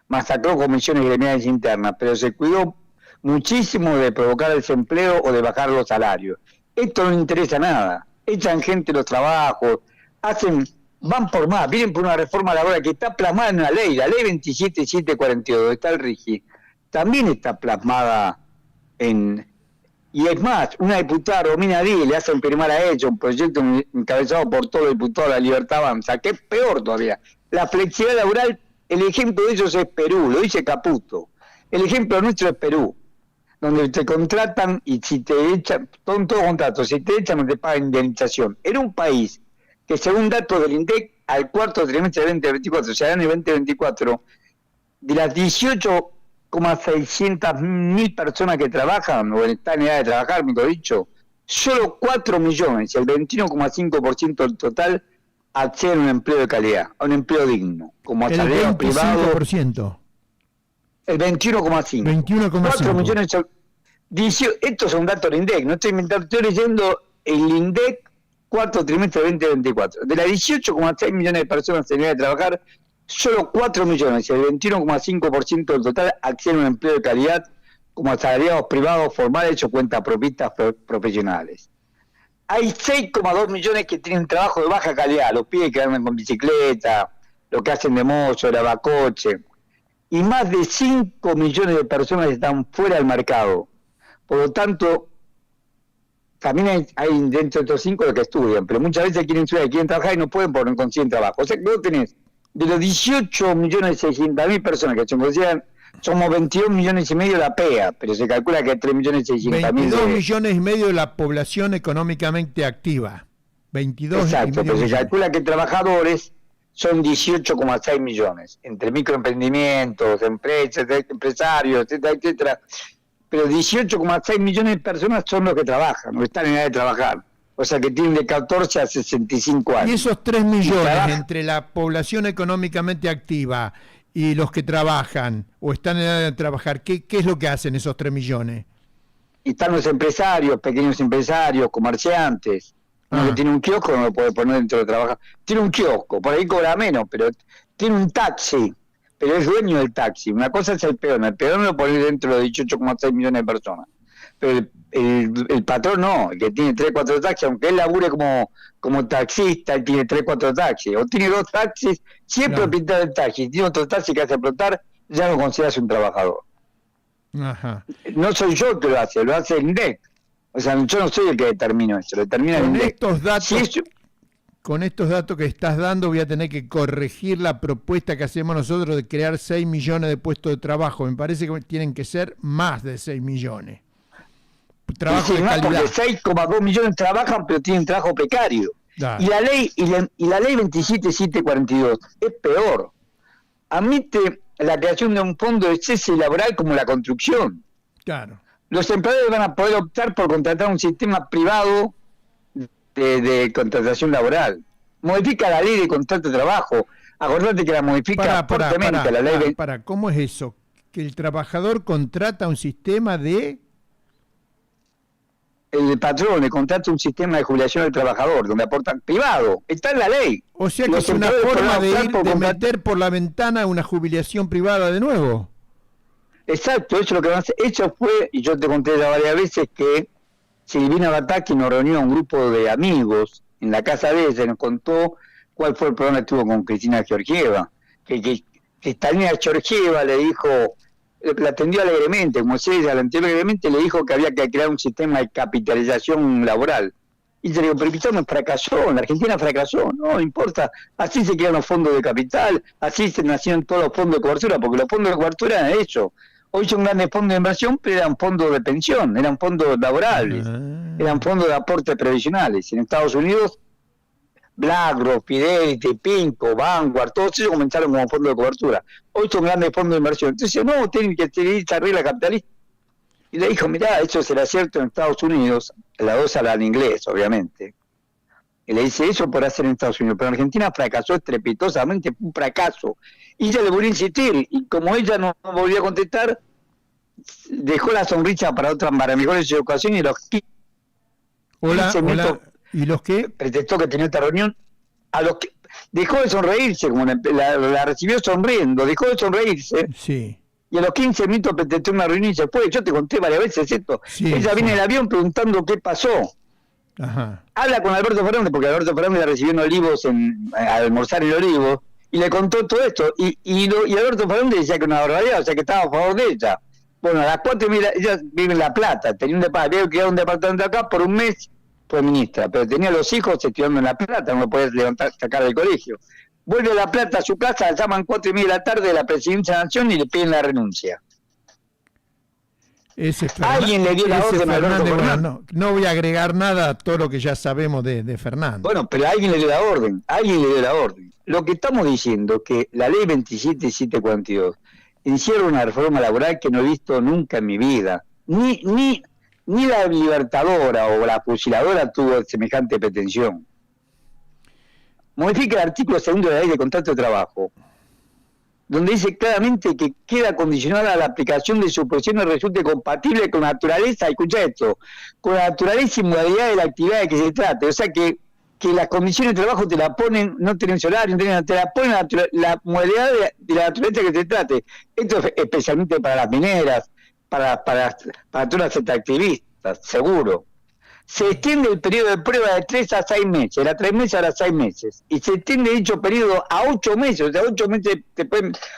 masacró comisiones gremiales internas, pero se cuidó muchísimo de provocar el desempleo o de bajar los salarios. Esto no le interesa nada. Echan gente de los trabajos, van por más, vienen por una reforma laboral que está plasmada en una ley, la ley 27742, donde está el RIGI, también está plasmada en... Y es más, una diputada, Romina Díez, le hacen firmar a ella un proyecto encabezado por todo el diputado de La Libertad Avanza, que es peor todavía. La flexibilidad laboral, el ejemplo de ellos es Perú, lo dice Caputo. El ejemplo nuestro es Perú, donde te contratan y si te echan, son todos contratos, si te echan no te pagan indemnización. Era un país que según datos del INDEC, al cuarto trimestre del 2024, o sea, en el 2024, de las 18,600.000 personas que trabajan, o están en edad de trabajar, mejor dicho, solo 4 millones, el 21,5% del total, acceden a un empleo de calidad, a un empleo digno, como asalariado privado. El 21,5%. 4 millones. Estos son datos del INDEC, no estoy inventando, estoy leyendo el INDEC cuarto trimestre del 2024. De las 18,6 millones de personas en edad de trabajar, solo 4 millones, el 21,5% del total, acceden a un empleo de calidad como asalariados privados formales o cuentapropistas profesionales. Hay 6,2 millones que tienen trabajo de baja calidad, los pibes que andan con bicicleta, los que hacen de mozo, lavacoche, y más de 5 millones de personas están fuera del mercado. Por lo tanto, también hay dentro de estos 5 los que estudian, pero muchas veces quieren estudiar, quieren trabajar y no pueden porque no consiguen trabajo. O sea que vos tenés, de los 18.600.000 personas que se consideran, somos 22 millones y medio de la PEA, pero se calcula que hay 3.600.000. 22 millones y medio de la población económicamente activa. 22 Exacto, pero se calcula que trabajadores son 18,6 millones, entre microemprendimientos, empresas, empresarios, etcétera, etcétera. Pero 18,6 millones de personas son los que trabajan, o están en edad de trabajar. O sea que tienen de 14 a 65 años. Y esos 3 millones entre la población económicamente activa y los que trabajan o están en edad de trabajar, ¿qué es lo que hacen esos 3 millones? Y están los empresarios, pequeños empresarios, comerciantes. Uno que tiene un kiosco no lo puede poner dentro de trabajar. Tiene un kiosco, por ahí cobra menos, pero tiene un taxi, pero es dueño del taxi. Una cosa es el peón lo pone dentro de 18,6 millones de personas. Pero el patrón no, el que tiene 3, 4 taxis, aunque él labure como taxista, él tiene 3, 4 taxis, o tiene 2 taxis, siempre propietario del taxi, tiene otro taxi que hace explotar, ya no consideras un trabajador. Ajá. No soy yo el que lo hace el INDEC. O sea, yo no soy el que determino eso, lo determina el INDEC. Con estos datos que estás dando voy a tener que corregir la propuesta que hacemos nosotros de crear 6 millones de puestos de trabajo. Me parece que tienen que ser más de 6 millones. Trabajo de calidad. Porque 6,2 millones trabajan, pero tienen trabajo precario. Claro. Y la ley 27742 es peor. Admite la creación de un fondo de cese laboral como la construcción. Claro. Los empleadores van a poder optar por contratar un sistema privado de contratación laboral. Modifica la ley de contrato de trabajo. Acordate que la modifica fuertemente la ley. ¿Cómo es eso? Que el trabajador contrata un sistema de... El patrón le contrata un sistema de jubilación del trabajador, donde aportan privado. Está en la ley. O sea que es una forma de meter por la ventana una jubilación privada de nuevo. Exacto, eso es lo que van a hacer. Eso fue, y yo te conté ya varias veces, que Silvina Bataki nos reunió a un grupo de amigos en la casa de ella y nos contó cuál fue el problema que tuvo con Cristina Georgieva. Que Cristina Georgieva le dijo, la atendió alegremente, como si ella la atendió alegremente, le dijo que había que crear un sistema de capitalización laboral. Y yo le digo, pero Pizarro fracasó, en la Argentina fracasó, no importa, así se crean los fondos de capital, así se nacieron todos los fondos de cobertura, porque los fondos de cobertura eran eso. Hoy son grandes fondos de inversión, pero eran fondos de pensión, eran fondos laborales, eran fondos de aportes previsionales. En Estados Unidos, BlackRock, Fidelity, Pinco, Vanguard, todos ellos comenzaron como fondos de cobertura. Hoy son grandes fondos de inversión. Entonces, no, tienen que seguir esa regla capitalista. Y le dijo, mirá, eso será cierto en Estados Unidos, las dos hablan inglés, obviamente. Y le dice, eso por hacer en Estados Unidos. Pero en Argentina fracasó estrepitosamente, fue un fracaso. Y ella le volvió a insistir, y como ella no volvió a contestar, dejó la sonrisa para mejores ocasiones y los 15 minutos ¿Y los qué? pretextó que tenía esta reunión. Dejó de sonreírse, como la recibió sonriendo, dejó de sonreírse. Sí. Y a los 15 minutos pretextó una reunión y se fue. Yo te conté varias veces esto. Ella viene en el avión preguntando qué pasó. Ajá. Habla con Alberto Fernández, porque Alberto Fernández la recibió en Olivos, a almorzar en Olivos, y le contó todo esto. Y Alberto Fernández decía que una barbaridad, o sea que estaba a favor de ella. Bueno, a las 4:30, ella vive en La Plata, tenía había quedado un departamento acá por un mes, fue ministra, pero tenía los hijos estudiando en La Plata, no lo podía sacar del colegio. Vuelve a La Plata a su casa, la llaman 4:30 de la tarde de la Presidencia de la Nación y le piden la renuncia. Alguien le dio la orden a Alberto Fernández. Bueno, no voy a agregar nada a todo lo que ya sabemos de Fernández. Bueno, pero alguien le dio la orden, Lo que estamos diciendo es que la ley 27.742 encierra una reforma laboral que no he visto nunca en mi vida. Ni la Libertadora o la Fusiladora tuvo semejante pretensión. Modifica el artículo 2 de la Ley de Contrato de Trabajo, donde dice claramente que queda condicionada a la aplicación de suposiciones resulte compatible con la naturaleza, escucha esto, con la naturaleza y modalidad de la actividad de que se trate. O sea que las condiciones de trabajo te la ponen, no tienen horario, te la ponen la modalidad de la naturaleza que se trate. Esto es especialmente para las mineras, para todas las extractivistas, seguro. Se extiende el periodo de prueba de 3 a 6 meses, era 3 meses, ahora 6 meses, y se extiende dicho periodo a 8 meses, o sea, 8 meses,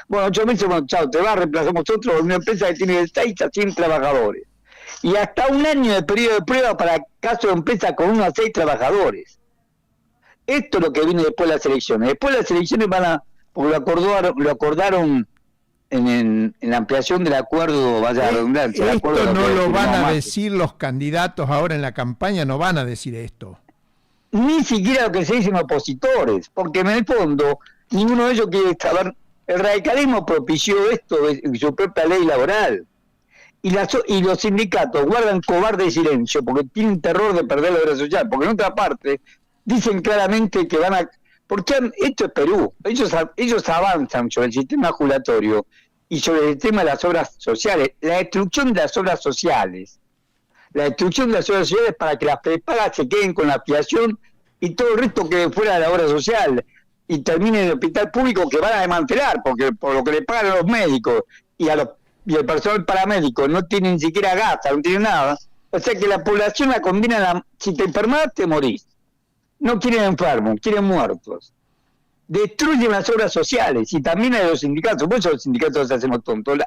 8 meses, chao, te vas, reemplazamos otro, una empresa que tiene de 6 a 100 trabajadores, y hasta un año de periodo de prueba para caso de empresa con 1 a 6 trabajadores. Esto es lo que viene después de las elecciones. Después de las elecciones porque lo acordaron en la ampliación del acuerdo, vaya la redundancia. Esto no lo van a decir los candidatos ahora en la campaña, no van a decir esto. Ni siquiera lo que se dicen opositores, porque en el fondo ninguno de ellos quiere saber. El radicalismo propició esto en su propia ley laboral. Y los sindicatos guardan cobarde silencio porque tienen terror de perder la obra social, porque en otra parte dicen claramente que van a... Porque esto es Perú, ellos avanzan sobre el sistema jubilatorio y sobre el tema de las obras sociales, la destrucción de las obras sociales, para que las prepagas se queden con la aspiración y todo el resto quede fuera de la obra social y termine en el hospital público que van a desmantelar, porque por lo que le pagan a los médicos y el personal paramédico no tienen ni siquiera gasa, no tienen nada, o sea que la población la condena si te enfermas te morís. No quieren enfermos, quieren muertos. Destruyen las obras sociales y también a los sindicatos. Por eso los sindicatos nos hacemos tontos.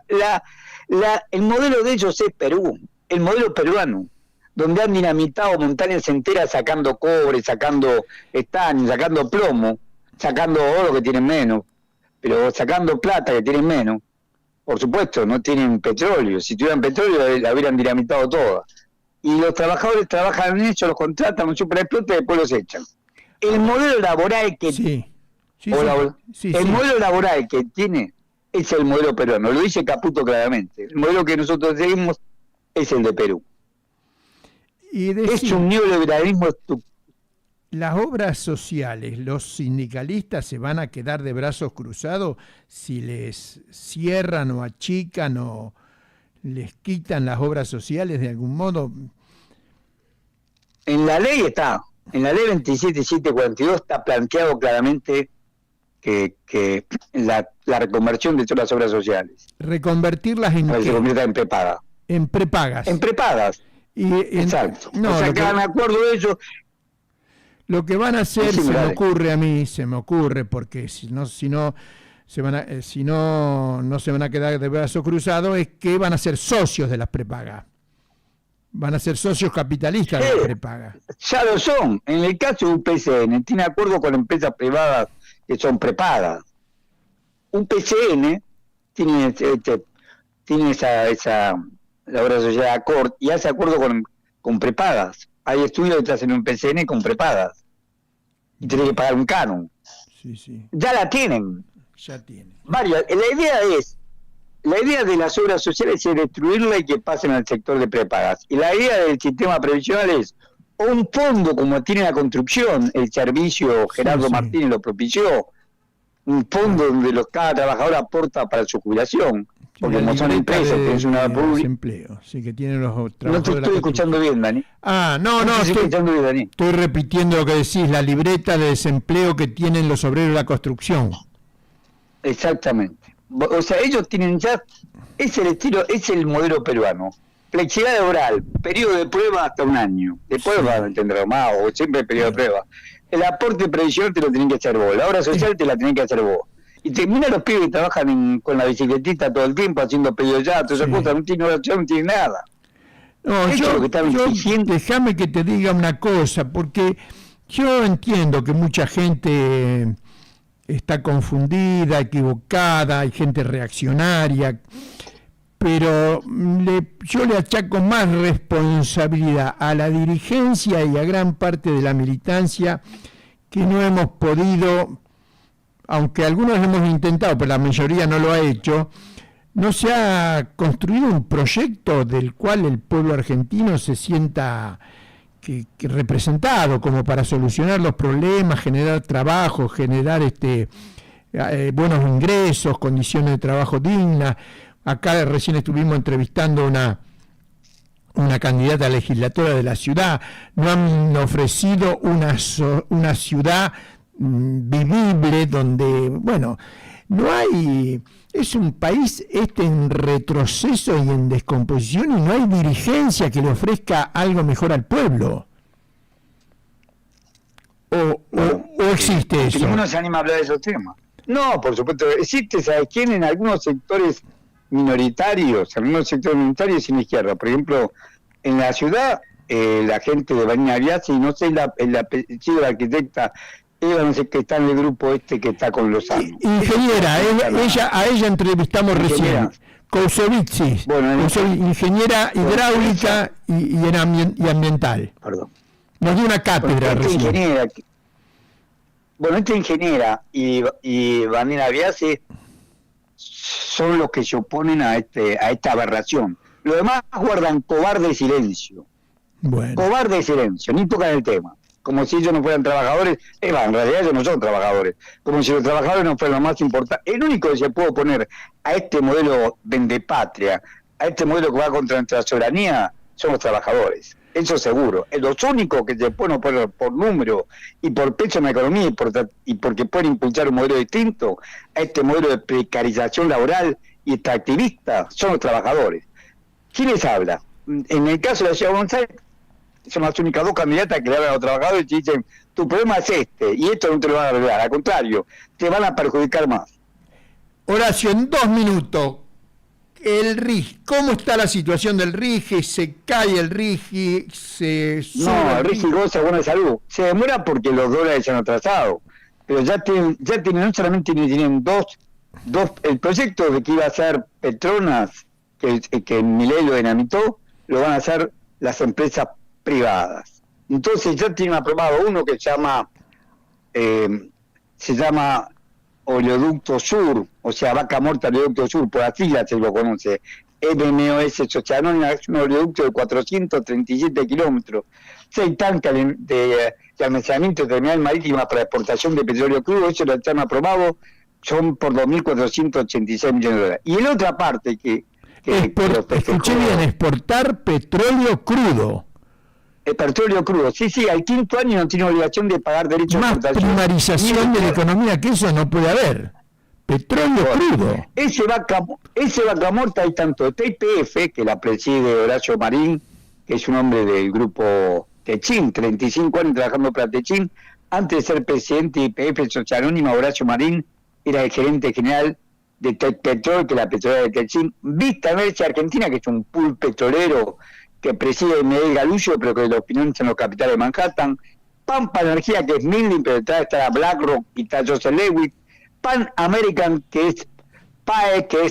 El modelo de ellos es Perú, el modelo peruano, donde han dinamitado montañas enteras sacando cobre, sacando estaño, sacando plomo, sacando oro que tienen menos, pero sacando plata que tienen menos. Por supuesto, no tienen petróleo. Si tuvieran petróleo la hubieran dinamitado toda. Y los trabajadores trabajan en eso, los contratan, los superexplotan y después los echan. El modelo laboral que modelo laboral que tiene es el modelo peruano, lo dice Caputo claramente. El modelo que nosotros seguimos es el de Perú. Es un neoliberalismo estúpido. Las obras sociales, los sindicalistas se van a quedar de brazos cruzados si les cierran o achican o les quitan las obras sociales de algún modo. En la ley 27.742 está planteado claramente que la reconversión de todas las obras sociales. ¿Reconvertirlas en qué? Se convierta en prepaga. En prepagas. En prepagas. Exacto. No, o sea, que van a acuerdo de ellos. Lo que van a hacer, se me ocurre, porque si no se van a quedar de brazo cruzado, es que van a ser socios de las prepagas. Van a ser socios capitalistas de las prepagas. Ya lo son. En el caso de un PCN, tiene acuerdo con empresas privadas que son prepagas. Un PCN tiene la obra social Accord y hace acuerdo con prepagas. Hay estudios que te hacen un PCN con prepagas. Y tienen que pagar un canon. Sí. Ya la tienen. Ya tienen. Varias. La idea de las obras sociales es destruirla y que pasen al sector de prepagas. Y la idea del sistema previsional es un fondo como tiene la construcción, el servicio Gerardo Martínez lo propició, un fondo donde cada trabajador aporta para su jubilación. Porque como son empresas, tenés una pública. Desempleo, sí, que tienen los trabajadores. No te estoy escuchando bien, Dani. No, estoy repitiendo lo que decís, la libreta de desempleo que tienen los obreros de la construcción. Exactamente. O sea, ellos tienen ya, es el estilo, es el modelo peruano. Flexibilidad laboral, periodo de prueba hasta 1 año. Después van a entender más, o siempre periodo de prueba. El aporte previsional te lo tienen que hacer vos, la obra social te la tienen que hacer vos. Y termina los pibes que trabajan con la bicicletita todo el tiempo, haciendo pedidos ya, todas esas cosas, no tiene oración, no tiene nada. No, déjame que te diga una cosa, porque yo entiendo que mucha gente está confundida, equivocada, hay gente reaccionaria, pero yo le achaco más responsabilidad a la dirigencia y a gran parte de la militancia que no hemos podido, aunque algunos hemos intentado, pero la mayoría no lo ha hecho, no se ha construido un proyecto del cual el pueblo argentino se sienta que representado como para solucionar los problemas, generar trabajo, generar buenos ingresos, condiciones de trabajo dignas. Acá recién estuvimos entrevistando una candidata a legisladora de la ciudad. No han ofrecido una ciudad vivible donde, bueno, no hay, es un país en retroceso y en descomposición y no hay dirigencia que le ofrezca algo mejor al pueblo. ¿O existe eso? Ninguno se anima a hablar de esos temas. No, por supuesto, existe, ¿sabes quién? En algunos sectores minoritarios, sin izquierda. Por ejemplo, en la ciudad, la gente de Vanina Biasi, no sé el apellido de la arquitecta, ella no sé qué está en el grupo que está con Lozano. Ingeniera, a ella entrevistamos recién. Kousevitsi, ingeniera hidráulica y ambiental. Perdón. Nos dio una cátedra recién. Esta ingeniera y Vanina Biasi son los que se oponen a esta aberración. Los demás guardan cobarde silencio. Bueno. Cobarde silencio, ni tocan el tema. Como si ellos no fueran trabajadores. En realidad ellos no son trabajadores. Como si los trabajadores no fueran lo más importante. El único que se puede oponer a este modelo vendepatria, a este modelo que va contra nuestra soberanía, son los trabajadores. Eso seguro. Los únicos que se pueden oponer por número y por peso en la economía y porque pueden impulsar un modelo distinto a este modelo de precarización laboral y extractivista son los trabajadores. ¿Quién les habla? En el caso de la ciudad de Buenos Aires, son las únicas 2 candidatas que le hablan a los trabajadores y dicen, tu problema es y esto no te lo van a arreglar, al contrario, te van a perjudicar más. Horacio, en 2 minutos, el RIGI, ¿cómo está la situación del RIGI? ¿Se cae el RIGI? No, el RIGI goza buena salud. Se demora porque los dólares se han atrasado, pero ya tienen, no solamente tienen dos, el proyecto de que iba a ser Petronas, que Milei lo dinamitó, lo van a hacer las empresas privadas. Entonces ya tienen aprobado uno que se llama Oleoducto Sur, o sea, Vaca Muerta Oleoducto Sur, por así ya se lo conoce. MMOS Sociedad Anónima, es un oleoducto de 437 kilómetros, 6 tanques de almacenamiento de terminal marítima para exportación de petróleo crudo, eso lo han aprobado, son por 2.486 millones de dólares. Y en otra parte escuché bien, exportar petróleo crudo. El petróleo crudo, sí, al 5º año no tiene obligación de pagar derechos de exportación. Más primarización de la economía que eso no puede haber. Petróleo crudo. Ese Vaca Muerta hay tanto. Está YPF, que la preside Horacio Marín, que es un hombre del grupo Techín, 35 años trabajando para Techín. Antes de ser presidente de YPF Sociedad Anónima, Horacio Marín era el gerente general de Petrol, que es la petrolera de Techín. Vista Energía Argentina, que es un pool petrolero que preside Miguel Galullo, pero que los financian los capitales de Manhattan. Pampa Energía, que es Midland, pero detrás está BlackRock y está Joseph Lewis. Pan American, que es PAE, que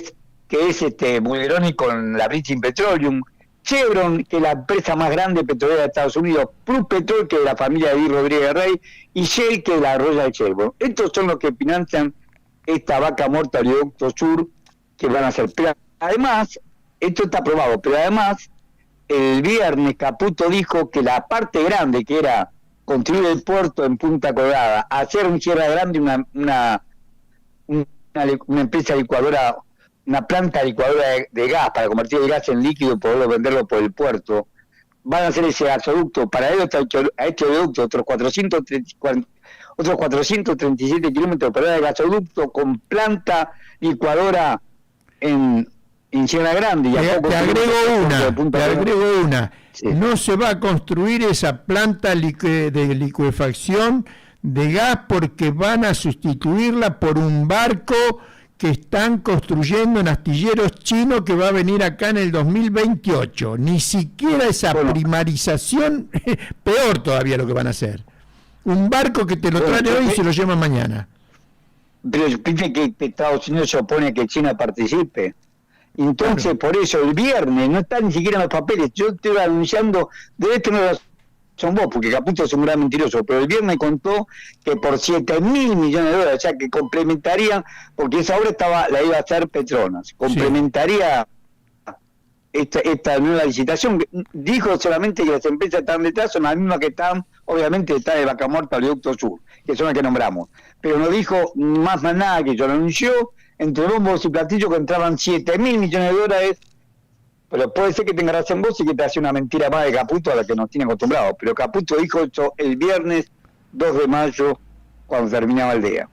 es Bulgeroni con la British Petroleum. Chevron, que es la empresa más grande petrolera de Estados Unidos. Plus Petrol, que es la familia de Di Rodríguez Rey. Y Shell, que es la Royal Chevron. Estos son los que financian esta Vaca Muerta Oleoducto Sur que van a hacer. Pero además, esto está aprobado, pero además, el viernes Caputo dijo que la parte grande, que era construir el puerto en Punta Colorada, hacer un Sierra Grande, una empresa licuadora una planta licuadora de gas para convertir el gas en líquido y poderlo venderlo por el puerto. Van a hacer ese gasoducto, para ello a este oleoducto otros 437 kilómetros por hora de gasoducto con planta licuadora en Sierra Grande. Te agrego una. Sí. No se va a construir esa planta de licuefacción de gas porque van a sustituirla por un barco que están construyendo en astilleros chinos que va a venir acá en el 2028. Ni siquiera esa primarización, peor todavía lo que van a hacer. Un barco que te lo trae hoy y se lo lleva mañana. Pero viste que Estados Unidos se opone a que China participe. Entonces, por eso, el viernes, no está ni siquiera en los papeles. Yo estoy anunciando, de esto no son vos, porque Caputo es un gran mentiroso, pero el viernes contó que por 7.000 millones de dólares, o sea, que complementarían, porque esa obra la iba a hacer Petronas, complementaría esta nueva licitación. Dijo solamente que las empresas están detrás, son las mismas que están, obviamente, está de Vaca Muerta al Oleoducto Sur, que son las que nombramos. Pero no dijo más nada, que yo lo anunció, entre bombos y platillos que entraban 7.000 millones de dólares. Pero puede ser que tenga razón vos y que te hace una mentira más de Caputo a la que nos tiene acostumbrados. Pero Caputo dijo esto el viernes 2 de mayo, cuando terminaba el día.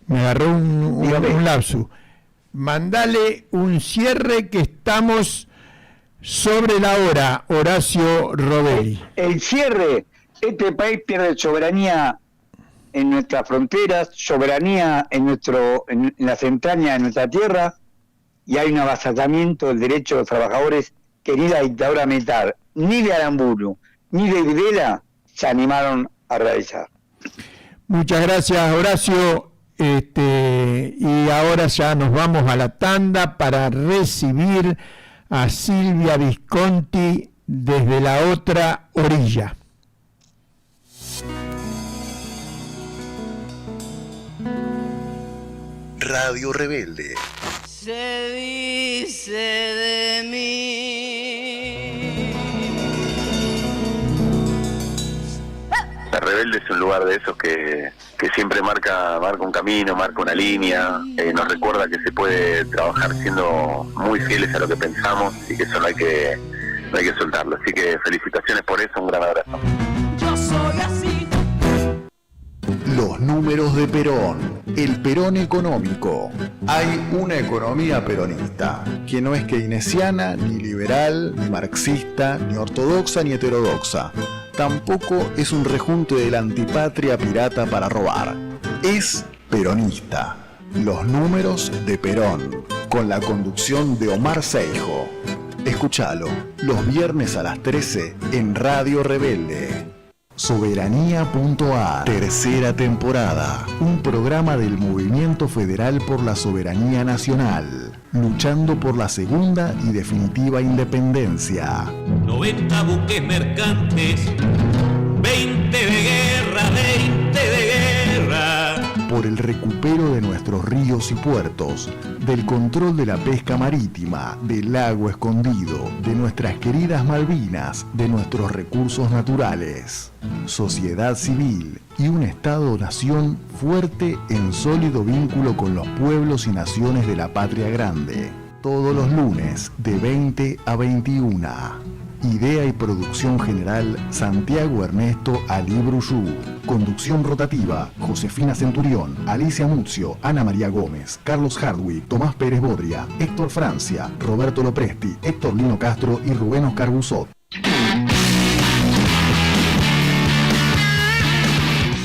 Me agarró un lapsus. Mandale un cierre que estamos sobre la hora, Horacio Robelli. El cierre, este país pierde soberanía en nuestras fronteras, soberanía en las entrañas de nuestra tierra, y hay un avasallamiento del derecho de los trabajadores que ni la dictadura militar, ni de Aramburu, ni de Videla se animaron a realizar. Muchas gracias, Horacio. Y ahora ya nos vamos a la tanda para recibir a Silvia Visconti desde la otra orilla. Radio Rebelde. Se dice de mí. La Rebelde es un lugar de esos que siempre marca un camino, marca una línea, nos recuerda que se puede trabajar siendo muy fieles a lo que pensamos y que eso no hay que soltarlo. Así que felicitaciones por eso, un gran abrazo. Yo soy así. Los números de Perón, el Perón económico. Hay una economía peronista, que no es keynesiana, ni liberal, ni marxista, ni ortodoxa, ni heterodoxa. Tampoco es un rejunte de la antipatria pirata para robar. Es peronista. Los números de Perón, con la conducción de Omar Seijo. Escúchalo los viernes a las 13 en Radio Rebelde. Soberanía.ar, tercera temporada. Un programa del Movimiento Federal por la Soberanía Nacional, luchando por la segunda y definitiva independencia. 90 buques mercantes, 20 de guerra, 20 de guerra. Por el recupero de nuestros ríos y puertos, del control de la pesca marítima, del lago escondido, de nuestras queridas Malvinas, de nuestros recursos naturales. Sociedad civil y un Estado-nación fuerte en sólido vínculo con los pueblos y naciones de la patria grande. Todos los lunes de 20 a 21. Idea y producción general Santiago Ernesto Ali Bruyú. Conducción rotativa Josefina Centurión, Alicia Muzio, Ana María Gómez, Carlos Hardwick, Tomás Pérez Bodria, Héctor Francia, Roberto Lopresti, Héctor Lino Castro y Rubén Oscar Busot.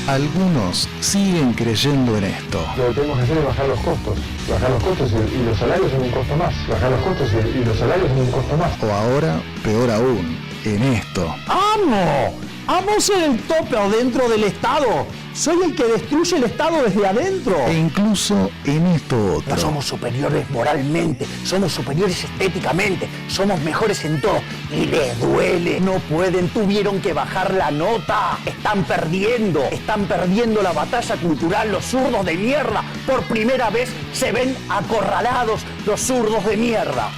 Algunos siguen creyendo en esto. Lo que tenemos que hacer es bajar los costos. Bajar los costos y los salarios son un costo más. Bajar los costos y los salarios son un costo más. O ahora, peor aún, en esto. ¡Amo! ¡Amo ser el topper dentro del Estado! ¡Soy el que destruye el Estado desde adentro! E incluso en esto otro. No somos superiores moralmente, somos superiores estéticamente, somos mejores en todo. Y les duele, no pueden, tuvieron que bajar la nota. Están perdiendo la batalla cultural, los zurdos de mierda. Por primera vez se ven acorralados los zurdos de mierda.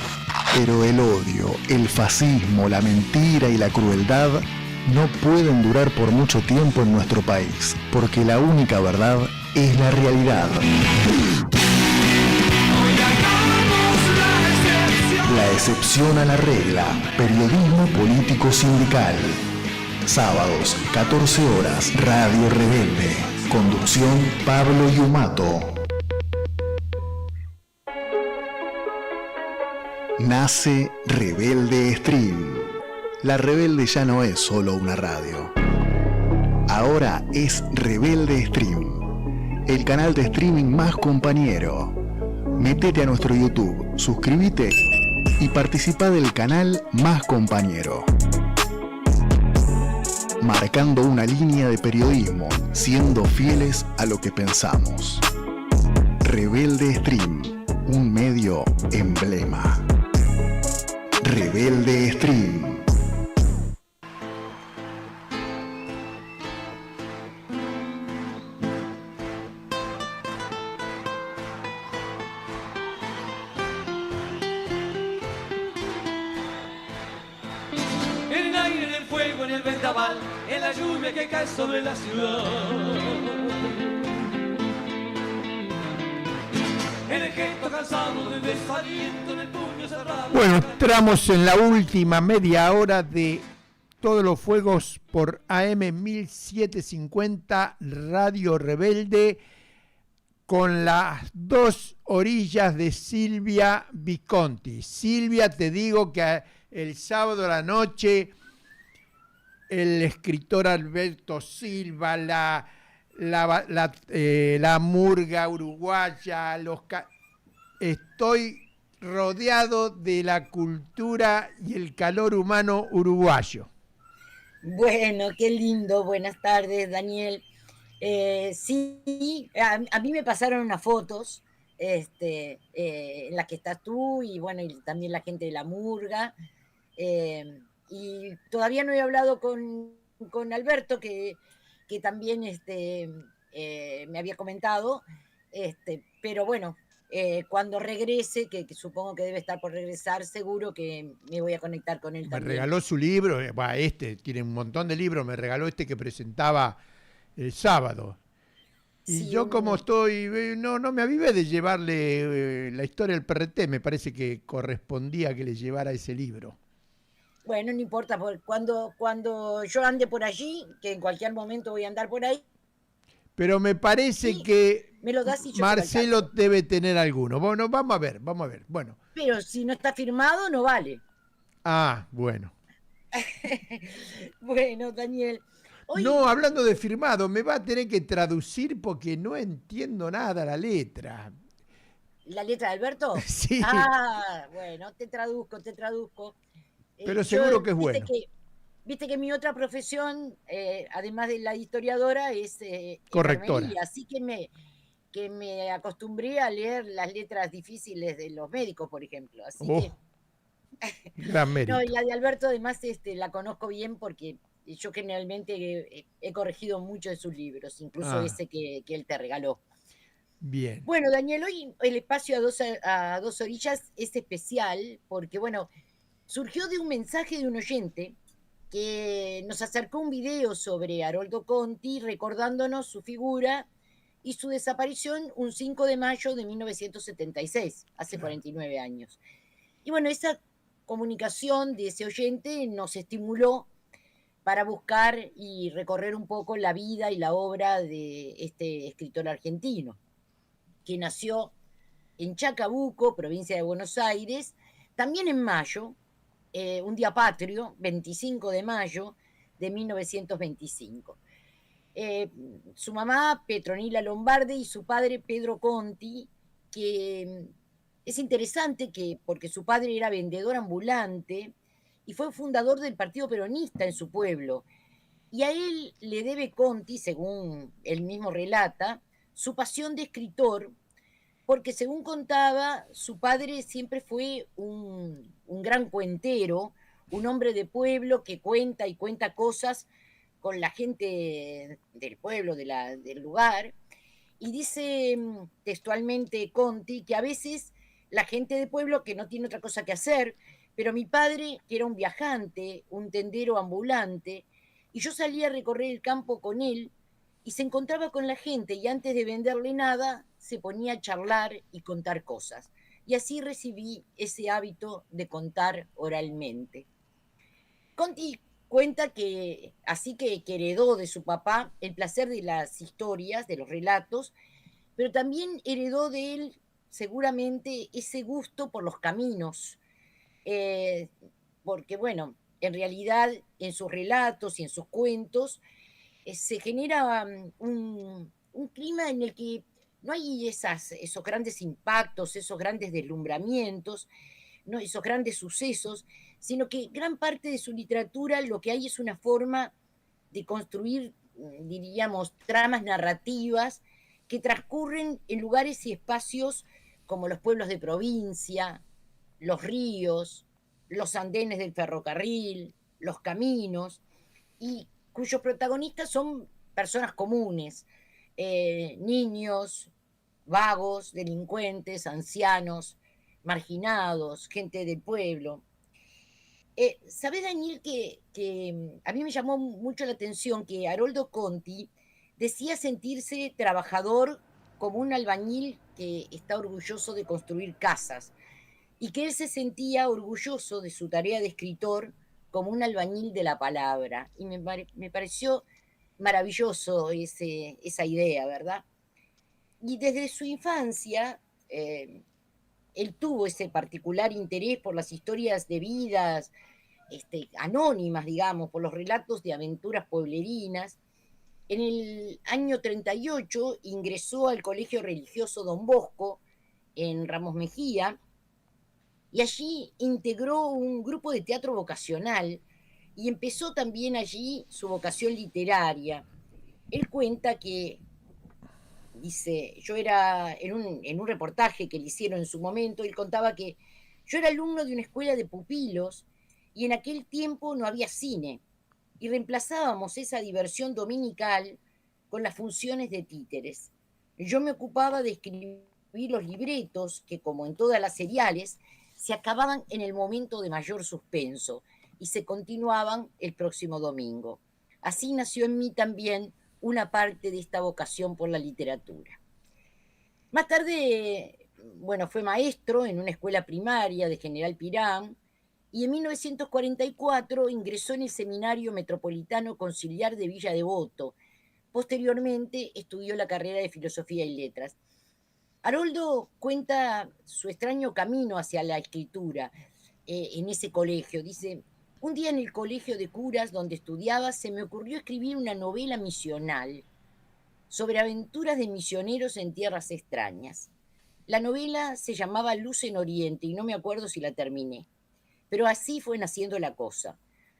Pero el odio, el fascismo, la mentira y la crueldad no pueden durar por mucho tiempo en nuestro país, porque la única verdad es la realidad. La excepción a la regla. Periodismo político sindical. Sábados, 14 horas, Radio Rebelde. Conducción, Pablo Yumato. Nace Rebelde Stream. La Rebelde ya no es solo una radio. Ahora es Rebelde Stream, el canal de streaming más compañero. Métete a nuestro YouTube, suscríbete y participa del canal más compañero. Marcando una línea de periodismo, siendo fieles a lo que pensamos. Rebelde Stream, un medio emblema. Rebelde Stream. En el aire, en el fuego, en el vendaval, en la lluvia que cae sobre la ciudad. En el gesto cansado de desaliento, en el puño cerrado. Bueno, entramos en la última media hora de Todos los Fuegos por AM 1750 Radio Rebelde, con las dos orillas de Silvia Visconti. Silvia, te digo que el sábado a la noche el escritor Alberto Silva, la murga uruguaya, estoy rodeado de la cultura y el calor humano uruguayo. Bueno, qué lindo. Buenas tardes, Daniel. Sí, a mí me pasaron unas fotos en las que estás tú y bueno, y también la gente de la murga. Y todavía no he hablado con Alberto, que también me había comentado, pero bueno, cuando regrese, que supongo que debe estar por regresar, seguro que me voy a conectar con él también. Me regaló su libro, tiene un montón de libros, me regaló que presentaba el sábado. Y sí, yo como estoy, no me avivé de llevarle la historia del PRT, me parece que correspondía que le llevara ese libro. Bueno, no importa, porque cuando yo ande por allí, que en cualquier momento voy a andar por ahí. Pero me parece que me lo das y yo Marcelo debe tener alguno. Bueno, vamos a ver. Bueno. Pero si no está firmado, no vale. Ah, bueno. Bueno, Daniel. No, hablando de firmado, me va a tener que traducir porque no entiendo nada la letra. ¿La letra de Alberto? Sí. Ah, bueno, te traduzco. Pero seguro que es bueno. Viste que mi otra profesión, además de la historiadora, es correctora. Así que me acostumbré a leer las letras difíciles de los médicos, por ejemplo. Así que gran mérito. No, y la de Alberto además la conozco bien porque yo generalmente he corregido muchos de sus libros, incluso ese que él te regaló. Bien. Bueno, Daniel, hoy el espacio a dos orillas es especial porque, bueno, surgió de un mensaje de un oyente que nos acercó un video sobre Haroldo Conti recordándonos su figura y su desaparición un 5 de mayo de 1976, hace 49 años. Y bueno, esa comunicación de ese oyente nos estimuló para buscar y recorrer un poco la vida y la obra de este escritor argentino, que nació en Chacabuco, provincia de Buenos Aires, también en mayo, un día patrio, 25 de mayo de 1925. Su mamá, Petronila Lombardi, y su padre, Pedro Conti, que es interesante porque su padre era vendedor ambulante y fue fundador del Partido Peronista en su pueblo. Y a él le debe Conti, según él mismo relata, su pasión de escritor, porque según contaba, su padre siempre fue un gran cuentero, un hombre de pueblo que cuenta y cuenta cosas con la gente del pueblo, del lugar. Y dice textualmente Conti que a veces la gente de pueblo que no tiene otra cosa que hacer, pero mi padre, que era un viajante, un tendero ambulante, y yo salía a recorrer el campo con él y se encontraba con la gente y antes de venderle nada se ponía a charlar y contar cosas. Y así recibí ese hábito de contar oralmente. Conti cuenta que así que heredó de su papá el placer de las historias, de los relatos, pero también heredó de él seguramente ese gusto por los caminos, porque bueno, en realidad en sus relatos y en sus cuentos se genera un clima en el que no hay esos grandes impactos, esos grandes deslumbramientos, ¿no? Esos grandes sucesos, sino que gran parte de su literatura lo que hay es una forma de construir, diríamos, tramas narrativas que transcurren en lugares y espacios como los pueblos de provincia, los ríos, los andenes del ferrocarril, los caminos, y cuyos protagonistas son personas comunes, niños, vagos, delincuentes, ancianos, marginados, gente del pueblo. ¿Sabés, Daniel, que a mí me llamó mucho la atención que Haroldo Conti decía sentirse trabajador como un albañil que está orgulloso de construir casas y que él se sentía orgulloso de su tarea de escritor como un albañil de la palabra? Y me pareció maravilloso esa idea, ¿verdad? Y desde su infancia, él tuvo ese particular interés por las historias de vidas anónimas, digamos, por los relatos de aventuras pueblerinas. En el año 38 ingresó al Colegio Religioso Don Bosco en Ramos Mejía y allí integró un grupo de teatro vocacional y empezó también allí su vocación literaria. Él cuenta que, dice, yo era, en un reportaje que le hicieron en su momento, él contaba que yo era alumno de una escuela de pupilos y en aquel tiempo no había cine y reemplazábamos esa diversión dominical con las funciones de títeres. Yo me ocupaba de escribir los libretos que, como en todas las seriales, se acababan en el momento de mayor suspenso y se continuaban el próximo domingo. Así nació en mí también una parte de esta vocación por la literatura. Más tarde, bueno, fue maestro en una escuela primaria de General Pirán y en 1944 ingresó en el Seminario Metropolitano Conciliar de Villa Devoto. Posteriormente estudió la carrera de Filosofía y Letras. Haroldo cuenta su extraño camino hacia la escritura en ese colegio. Dice, un día en el colegio de curas donde estudiaba se me ocurrió escribir una novela misional sobre aventuras de misioneros en tierras extrañas. La novela se llamaba Luz en Oriente y no me acuerdo si la terminé. Pero así fue naciendo la cosa.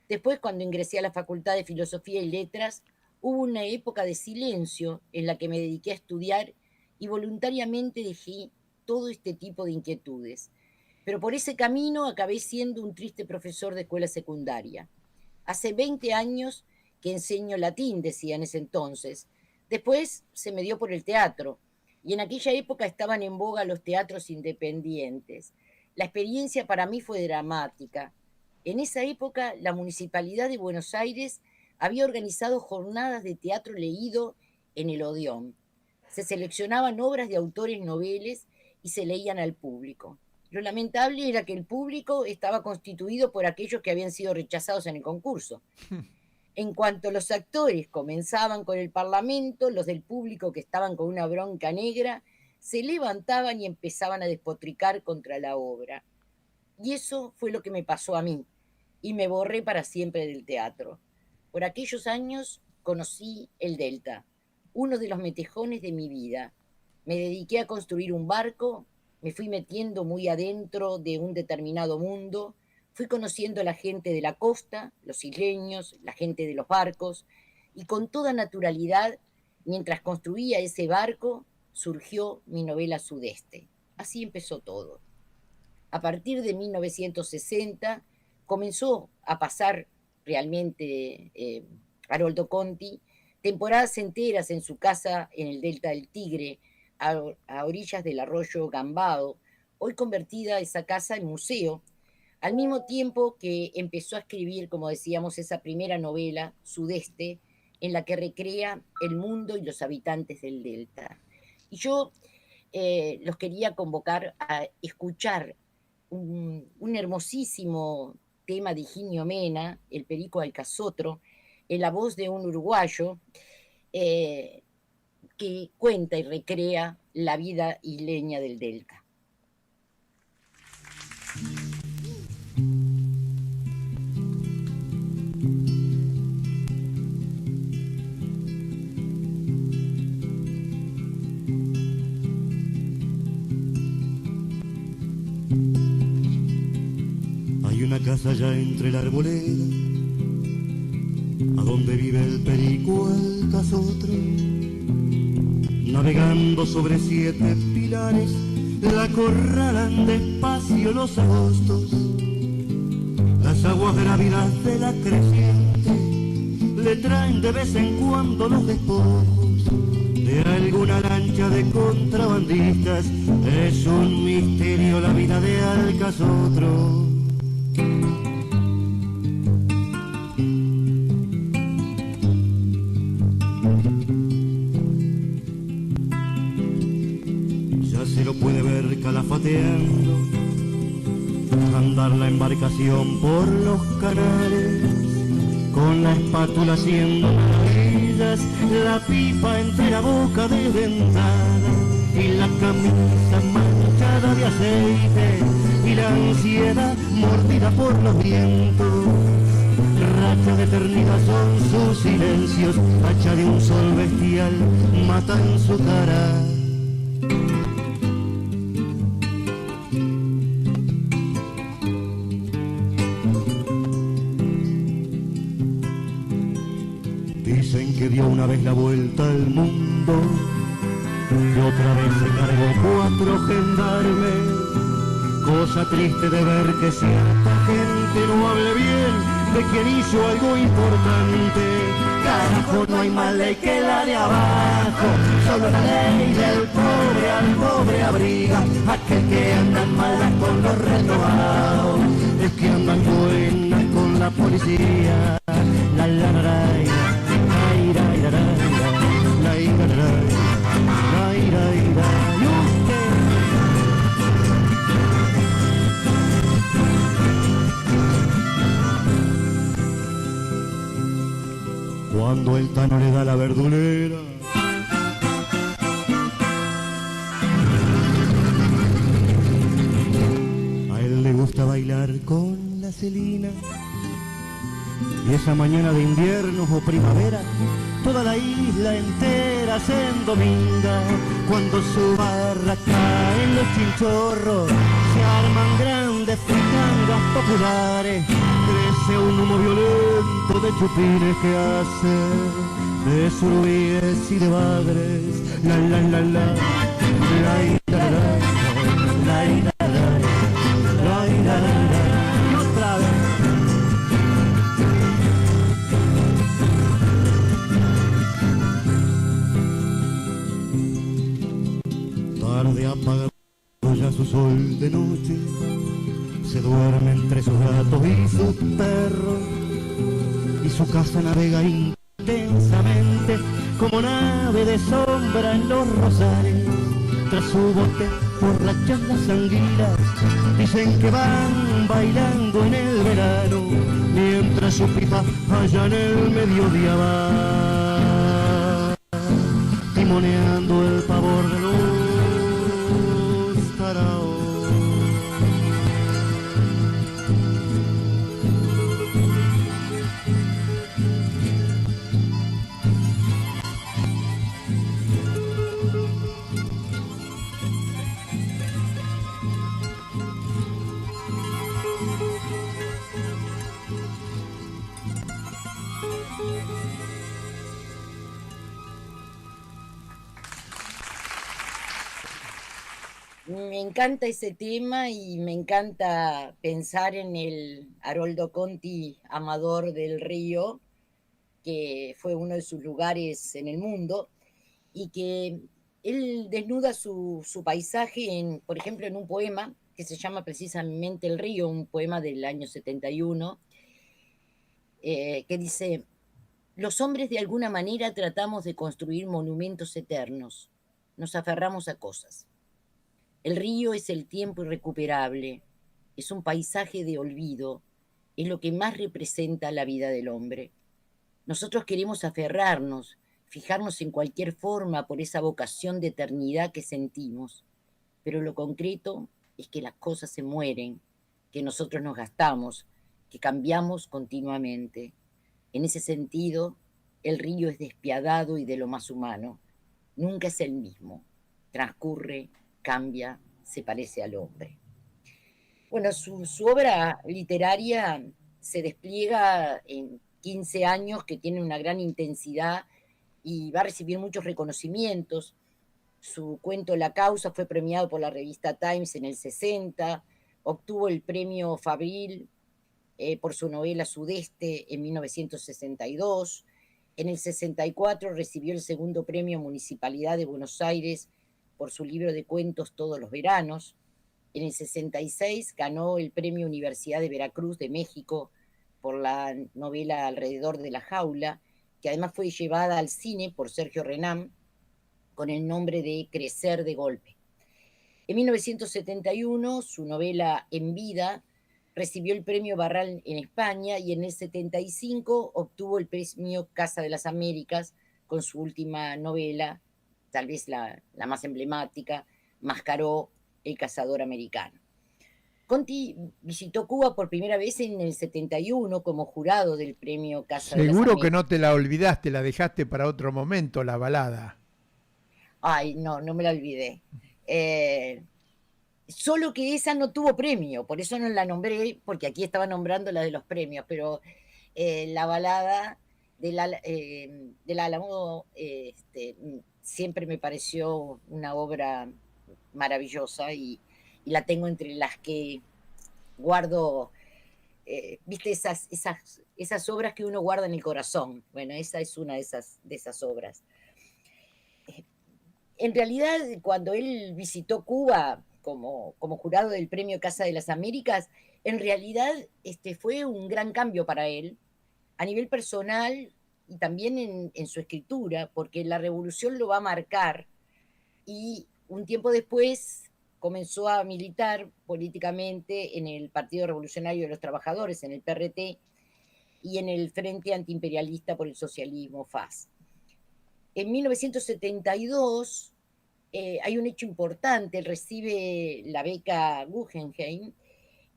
Después, cuando ingresé a la Facultad de Filosofía y Letras, hubo una época de silencio en la que me dediqué a estudiar y voluntariamente dejé todo este tipo de inquietudes. Pero por ese camino acabé siendo un triste profesor de escuela secundaria. Hace 20 años que enseño latín, decía en ese entonces. Después se me dio por el teatro, y en aquella época estaban en boga los teatros independientes. La experiencia para mí fue dramática. En esa época, la Municipalidad de Buenos Aires había organizado jornadas de teatro leído en el Odeón. Se seleccionaban obras de autores noveles y se leían al público. Lo lamentable era que el público estaba constituido por aquellos que habían sido rechazados en el concurso. En cuanto los actores comenzaban con el parlamento, los del público que estaban con una bronca negra se levantaban y empezaban a despotricar contra la obra. Y eso fue lo que me pasó a mí, y me borré para siempre del teatro. Por aquellos años conocí el Delta, uno de los metejones de mi vida. Me dediqué a construir un barco, me fui metiendo muy adentro de un determinado mundo, fui conociendo a la gente de la costa, los isleños, la gente de los barcos, y con toda naturalidad, mientras construía ese barco, surgió mi novela Sudeste. Así empezó todo. A partir de 1960 comenzó a pasar realmente Haroldo Conti temporadas enteras en su casa en el Delta del Tigre, a orillas del arroyo Gambado, hoy convertida esa casa en museo. al mismo tiempo que empezó a escribir, como decíamos, esa primera novela, Sudeste, en la que recrea el mundo y los habitantes del Delta. Y yo los quería convocar a escuchar un hermosísimo tema de Higinio Mena, El Perico Alcazotro, en la voz de un uruguayo que cuenta y recrea la vida isleña del Delta. Hay una casa allá entre la arboleda, a donde vive el perico Alcazotro, navegando sobre 7 pilares, la acorralan despacio los agostos. Las aguas grávidas de la creciente le traen de vez en cuando los despojos de alguna lancha de contrabandistas. Es un misterio la vida de Alcazotro. Ya se lo puede ver calafateando, andar la embarcación por los canales, con la espátula haciendo maravillas, la pipa entre la boca desdentada y la camisa manchada de aceite y la ansiedad mordida por los vientos. Racha de eternidad son sus silencios, hacha de un sol bestial mata en su cara. Dicen que dio una vez la vuelta al mundo y otra vez se cargó 4 gendarmes. Cosa triste de ver que cierta gente no hable bien de quien hizo algo importante. Carajo, no hay más ley que la de abajo, solo la ley del pobre al pobre abriga. Aquel que andan malas con los renovados, es que andan buenas con la policía. La la la la. Cuando el Tano le da la verdulera, a él le gusta bailar con la Celina. Y esa mañana de invierno o primavera, toda la isla entera se endominga. Cuando su barra cae en los chinchorros, se arman grandes fritangas populares. Crece un humo violento de chupines que hace de surubíes y de bagres. La la la la, la la la la, la la la la. Y otra vez. Tarde apagado ya su sol de noche, se duerme entre sus gatos y sus perros, y su casa navega intensamente como nave de sombra en los rosales. Tras su bote borrachas las anguilas, dicen que van bailando en el verano, mientras su pipa allá en el mediodía va timoneando el pavor de los taraos. Me encanta ese tema y me encanta pensar en el Haroldo Conti, amador del río, que fue uno de sus lugares en el mundo, y que él desnuda su paisaje, por ejemplo, en un poema que se llama precisamente El río, un poema del año 71, que dice: los hombres de alguna manera tratamos de construir monumentos eternos, nos aferramos a cosas. El río es el tiempo irrecuperable, es un paisaje de olvido, es lo que más representa la vida del hombre. Nosotros queremos aferrarnos, fijarnos en cualquier forma por esa vocación de eternidad que sentimos, pero lo concreto es que las cosas se mueren, que nosotros nos gastamos, que cambiamos continuamente. En ese sentido, el río es despiadado y de lo más humano. Nunca es el mismo. Transcurre, cambia, se parece al hombre. Bueno, su obra literaria se despliega en 15 años, que tiene una gran intensidad y va a recibir muchos reconocimientos. Su cuento La causa fue premiado por la revista Times en el 60, obtuvo el premio Fabril por su novela Sudeste en 1962. En el 64 recibió el segundo premio Municipalidad de Buenos Aires por su libro de cuentos Todos los veranos. En el 66 ganó el premio Universidad de Veracruz de México por la novela Alrededor de la jaula, que además fue llevada al cine por Sergio Renán con el nombre de Crecer de golpe. En 1971, su novela En vida recibió el premio Barral en España, y en el 75 obtuvo el premio Casa de las Américas con su última novela, tal vez la más emblemática, Mascaró, el cazador americano. Conti visitó Cuba por primera vez en el 71 como jurado del premio Casa de las Américas. Seguro que no te la olvidaste, la dejaste para otro momento, la balada. Ay, no me la olvidé. Solo que esa no tuvo premio, por eso no la nombré, porque aquí estaba nombrando la de los premios, pero la balada del Álamo siempre me pareció una obra maravillosa, y la tengo entre las que guardo, viste, esas obras que uno guarda en el corazón. Bueno, esa es una de esas obras. En realidad, cuando él visitó Cuba como jurado del premio Casa de las Américas, en realidad fue un gran cambio para él, a nivel personal y también en su escritura, porque la revolución lo va a marcar, y un tiempo después comenzó a militar políticamente en el Partido Revolucionario de los Trabajadores, en el PRT, y en el Frente Antiimperialista por el Socialismo, FAS. En 1972 hay un hecho importante: él recibe la beca Guggenheim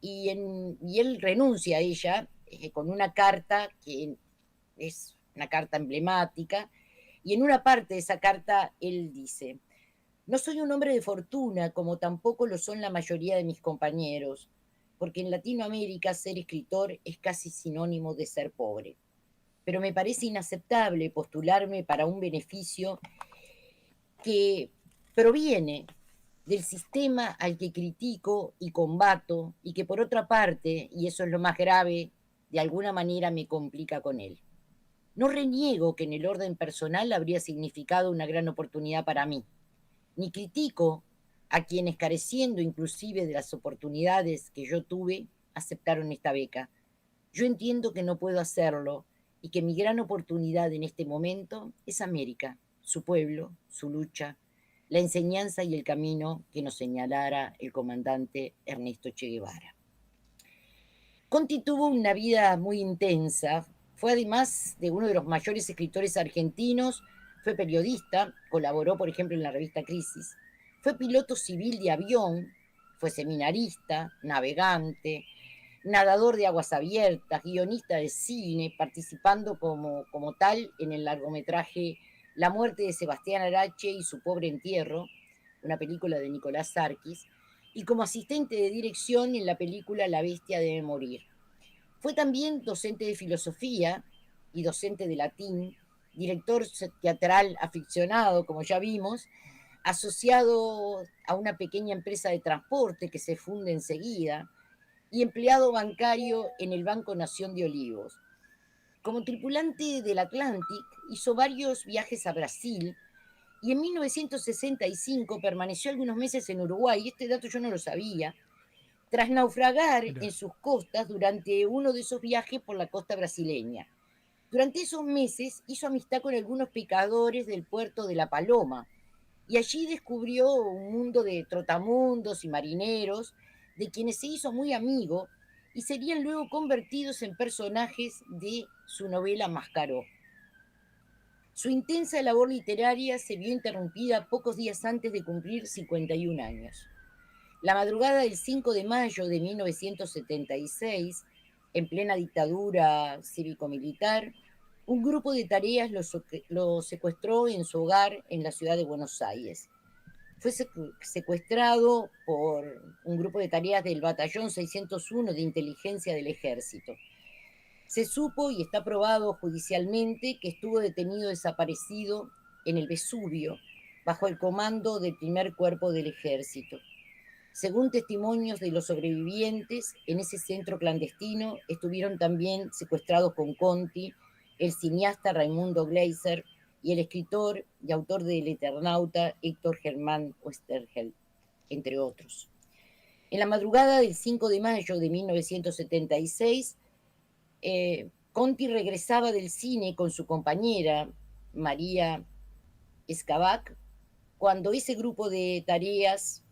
y él renuncia a ella con una carta que es una carta emblemática, y en una parte de esa carta él dice: no soy un hombre de fortuna, como tampoco lo son la mayoría de mis compañeros, porque en Latinoamérica ser escritor es casi sinónimo de ser pobre. Pero me parece inaceptable postularme para un beneficio que proviene del sistema al que critico y combato, y que por otra parte, y eso es lo más grave, de alguna manera me complica con él. No reniego que en el orden personal habría significado una gran oportunidad para mí, ni critico a quienes, careciendo inclusive de las oportunidades que yo tuve, aceptaron esta beca. Yo entiendo que no puedo hacerlo, y que mi gran oportunidad en este momento es América, su pueblo, su lucha, la enseñanza y el camino que nos señalara el comandante Ernesto Che Guevara. Conti tuvo una vida muy intensa, fue además de uno de los mayores escritores argentinos, fue periodista, colaboró por ejemplo en la revista Crisis, fue piloto civil de avión, fue seminarista, navegante, nadador de aguas abiertas, guionista de cine, participando como tal en el largometraje La muerte de Sebastián Arache y su pobre entierro, una película de Nicolás Sarkis, y como asistente de dirección en la película La bestia debe morir. Fue también docente de filosofía y docente de latín, director teatral aficionado, como ya vimos, asociado a una pequeña empresa de transporte que se funde enseguida, y empleado bancario en el Banco Nación de Olivos. Como tripulante del Atlantic, hizo varios viajes a Brasil, y en 1965 permaneció algunos meses en Uruguay. Este dato yo no lo sabía, tras naufragar en sus costas durante uno de esos viajes por la costa brasileña. Durante esos meses hizo amistad con algunos pescadores del puerto de La Paloma y allí descubrió un mundo de trotamundos y marineros de quienes se hizo muy amigo y serían luego convertidos en personajes de su novela Mascaró. Su intensa labor literaria se vio interrumpida pocos días antes de cumplir 51 años. La madrugada del 5 de mayo de 1976, en plena dictadura cívico-militar, un grupo de tareas lo secuestró en su hogar en la ciudad de Buenos Aires. Fue secuestrado por un grupo de tareas del Batallón 601 de Inteligencia del Ejército. Se supo y está probado judicialmente que estuvo detenido desaparecido en el Vesubio, bajo el comando del primer cuerpo del Ejército. Según testimonios de los sobrevivientes, en ese centro clandestino estuvieron también secuestrados con Conti el cineasta Raimundo Gleiser y el escritor y autor del Eternauta Héctor Germán Oesterheld, entre otros. En la madrugada del 5 de mayo de 1976, Conti regresaba del cine con su compañera María Escabac, cuando ese grupo de tareas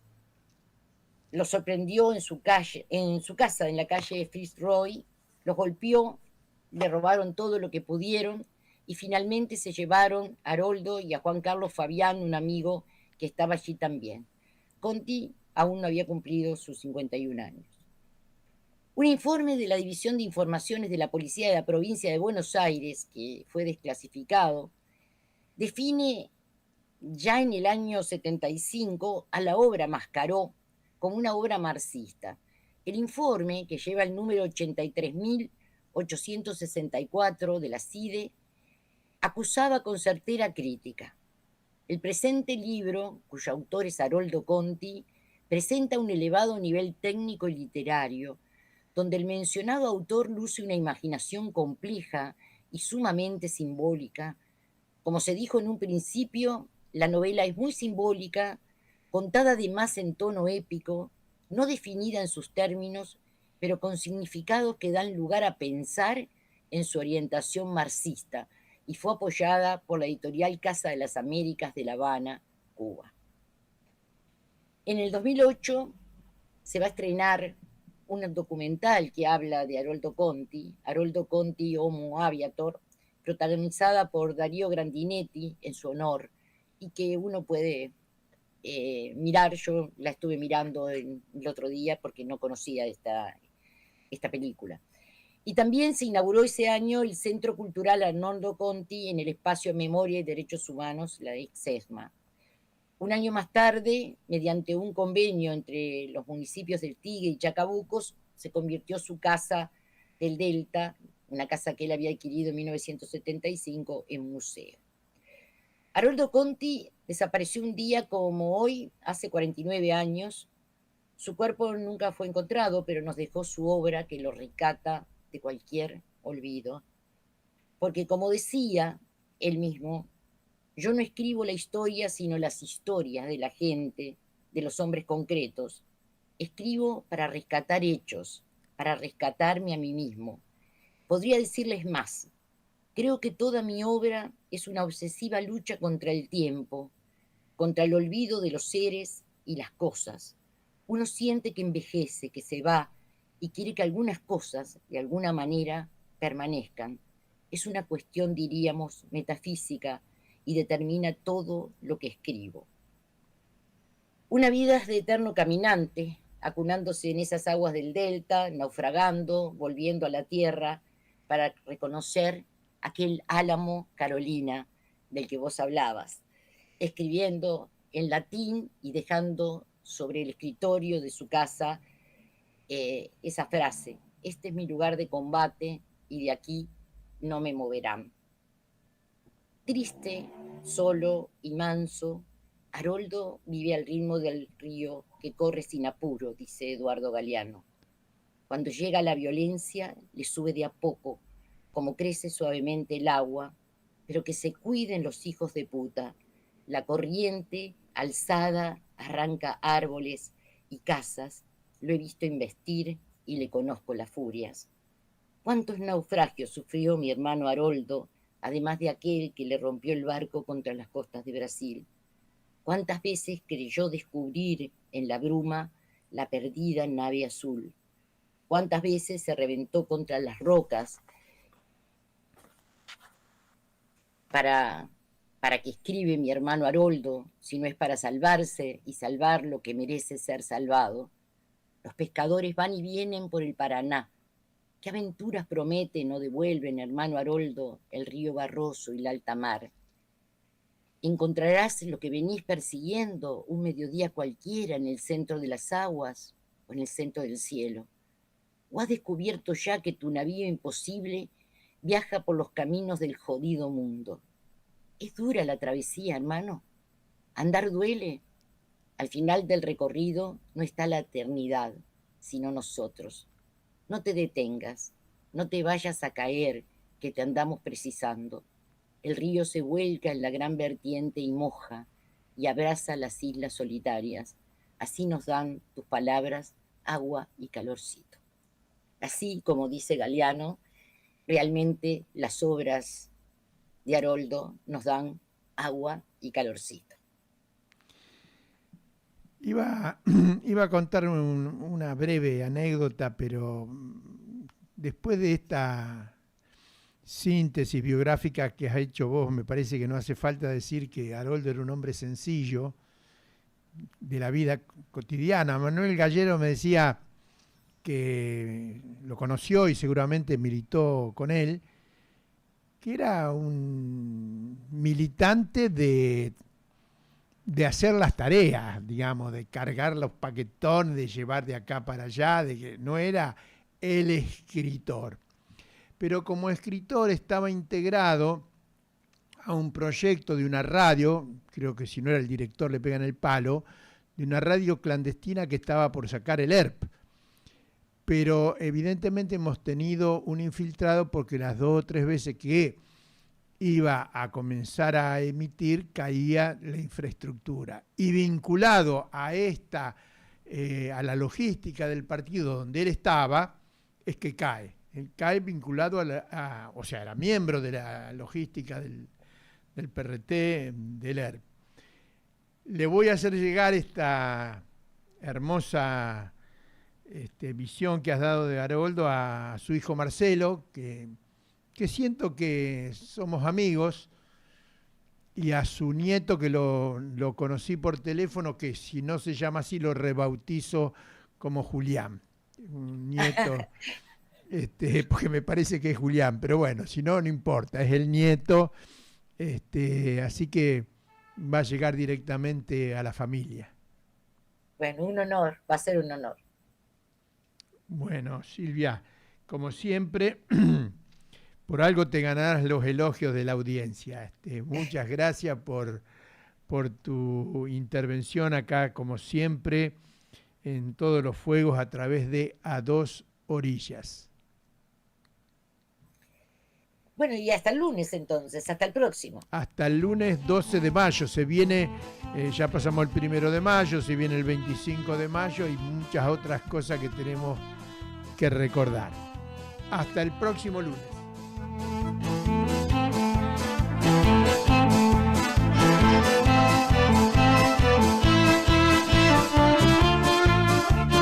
lo sorprendió en su casa, en la calle Fitzroy, los golpeó, le robaron todo lo que pudieron y finalmente se llevaron a Haroldo y a Juan Carlos Fabián, un amigo que estaba allí también. Conti aún no había cumplido sus 51 años. Un informe de la División de Informaciones de la Policía de la Provincia de Buenos Aires, que fue desclasificado, define ya en el año 75 a la obra Mascaró como una obra marxista. El informe, que lleva el número 83.864 de la CIDE, acusaba con certera crítica. El presente libro, cuyo autor es Haroldo Conti, presenta un elevado nivel técnico y literario, donde el mencionado autor luce una imaginación compleja y sumamente simbólica. Como se dijo en un principio, la novela es muy simbólica, contada además en tono épico, no definida en sus términos, pero con significados que dan lugar a pensar en su orientación marxista, y fue apoyada por la editorial Casa de las Américas de La Habana, Cuba. En el 2008 se va a estrenar un documental que habla de Haroldo Conti, Homo Aviator, protagonizada por Darío Grandinetti en su honor, y que uno puede mirar. Yo la estuve mirando el otro día porque no conocía esta película. Y también se inauguró ese año el Centro Cultural Arnoldo Conti en el espacio Memoria y Derechos Humanos, la ex-ESMA. Un año más tarde, mediante un convenio entre los municipios del Tigre y Chacabucos, se convirtió su casa del Delta, una casa que él había adquirido en 1975, en museo. Haroldo Conti desapareció un día como hoy, hace 49 años. Su cuerpo nunca fue encontrado, pero nos dejó su obra que lo rescata de cualquier olvido. Porque, como decía él mismo, yo no escribo la historia, sino las historias de la gente, de los hombres concretos. Escribo para rescatar hechos, para rescatarme a mí mismo. Podría decirles más. Creo que toda mi obra es una obsesiva lucha contra el tiempo, contra el olvido de los seres y las cosas. Uno siente que envejece, que se va, y quiere que algunas cosas, de alguna manera, permanezcan. Es una cuestión, diríamos, metafísica, y determina todo lo que escribo. Una vida de eterno caminante, acunándose en esas aguas del delta, naufragando, volviendo a la tierra, para reconocer aquel álamo, Carolina, del que vos hablabas, escribiendo en latín y dejando sobre el escritorio de su casa esa frase: este es mi lugar de combate y de aquí no me moverán. Triste, solo y manso, Haroldo vive al ritmo del río que corre sin apuro, dice Eduardo Galeano. Cuando llega la violencia, le sube de a poco, como crece suavemente el agua, pero que se cuiden los hijos de puta. La corriente, alzada, arranca árboles y casas lo he visto investir y le conozco las furias. ¿Cuántos naufragios sufrió mi hermano Haroldo, además de aquel que le rompió el barco contra las costas de Brasil? ¿Cuántas veces creyó descubrir en la bruma la perdida nave azul? ¿Cuántas veces se reventó contra las rocas para que escribe mi hermano Haroldo, si no es para salvarse y salvar lo que merece ser salvado? Los pescadores van y vienen por el Paraná. ¿Qué aventuras prometen o devuelven, hermano Haroldo, el río Barroso y la alta mar? ¿Encontrarás lo que venís persiguiendo un mediodía cualquiera en el centro de las aguas o en el centro del cielo? ¿O has descubierto ya que tu navío imposible viaja por los caminos del jodido mundo? Es dura la travesía, hermano. Andar duele. Al final del recorrido no está la eternidad, sino nosotros. No te detengas, no te vayas a caer, que te andamos precisando. El río se vuelca en la gran vertiente y moja, y abraza las islas solitarias. Así nos dan tus palabras agua y calorcito. Así, como dice Galeano, realmente las obras de Haroldo nos dan agua y calorcito. Iba a contar una breve anécdota, pero después de esta síntesis biográfica que has hecho vos, me parece que no hace falta decir que Haroldo era un hombre sencillo de la vida cotidiana. Manuel Gallero me decía que lo conoció y seguramente militó con él, que era un militante de hacer las tareas, digamos, de cargar los paquetones, de llevar de acá para allá, de que no era el escritor. Pero como escritor estaba integrado a un proyecto de una radio, creo que si no era el director le pegan el palo, de una radio clandestina que estaba por sacar el ERP. Pero evidentemente hemos tenido un infiltrado porque las 2 o 3 veces que iba a comenzar a emitir caía la infraestructura. Y vinculado a a la logística del partido donde él estaba, es que cae. Él cae vinculado o sea, era miembro de la logística del PRT, del ERP. Le voy a hacer llegar esta hermosa visión que has dado de Haroldo a su hijo Marcelo, que siento que somos amigos, y a su nieto, que lo conocí por teléfono, que si no se llama así lo rebautizo como Julián. Un nieto, porque me parece que es Julián, pero bueno, si no, no importa, es el nieto, así que va a llegar directamente a la familia. Bueno, un honor, va a ser un honor. Bueno, Silvia, como siempre, por algo te ganarás los elogios de la audiencia. Muchas gracias por tu intervención acá, como siempre, en todos los fuegos a través de A Dos Orillas. Bueno, y hasta el lunes entonces, hasta el próximo. Hasta el lunes 12 de mayo, se viene, ya pasamos el 1 de mayo, se viene el 25 de mayo y muchas otras cosas que tenemos que recordar. Hasta el próximo lunes.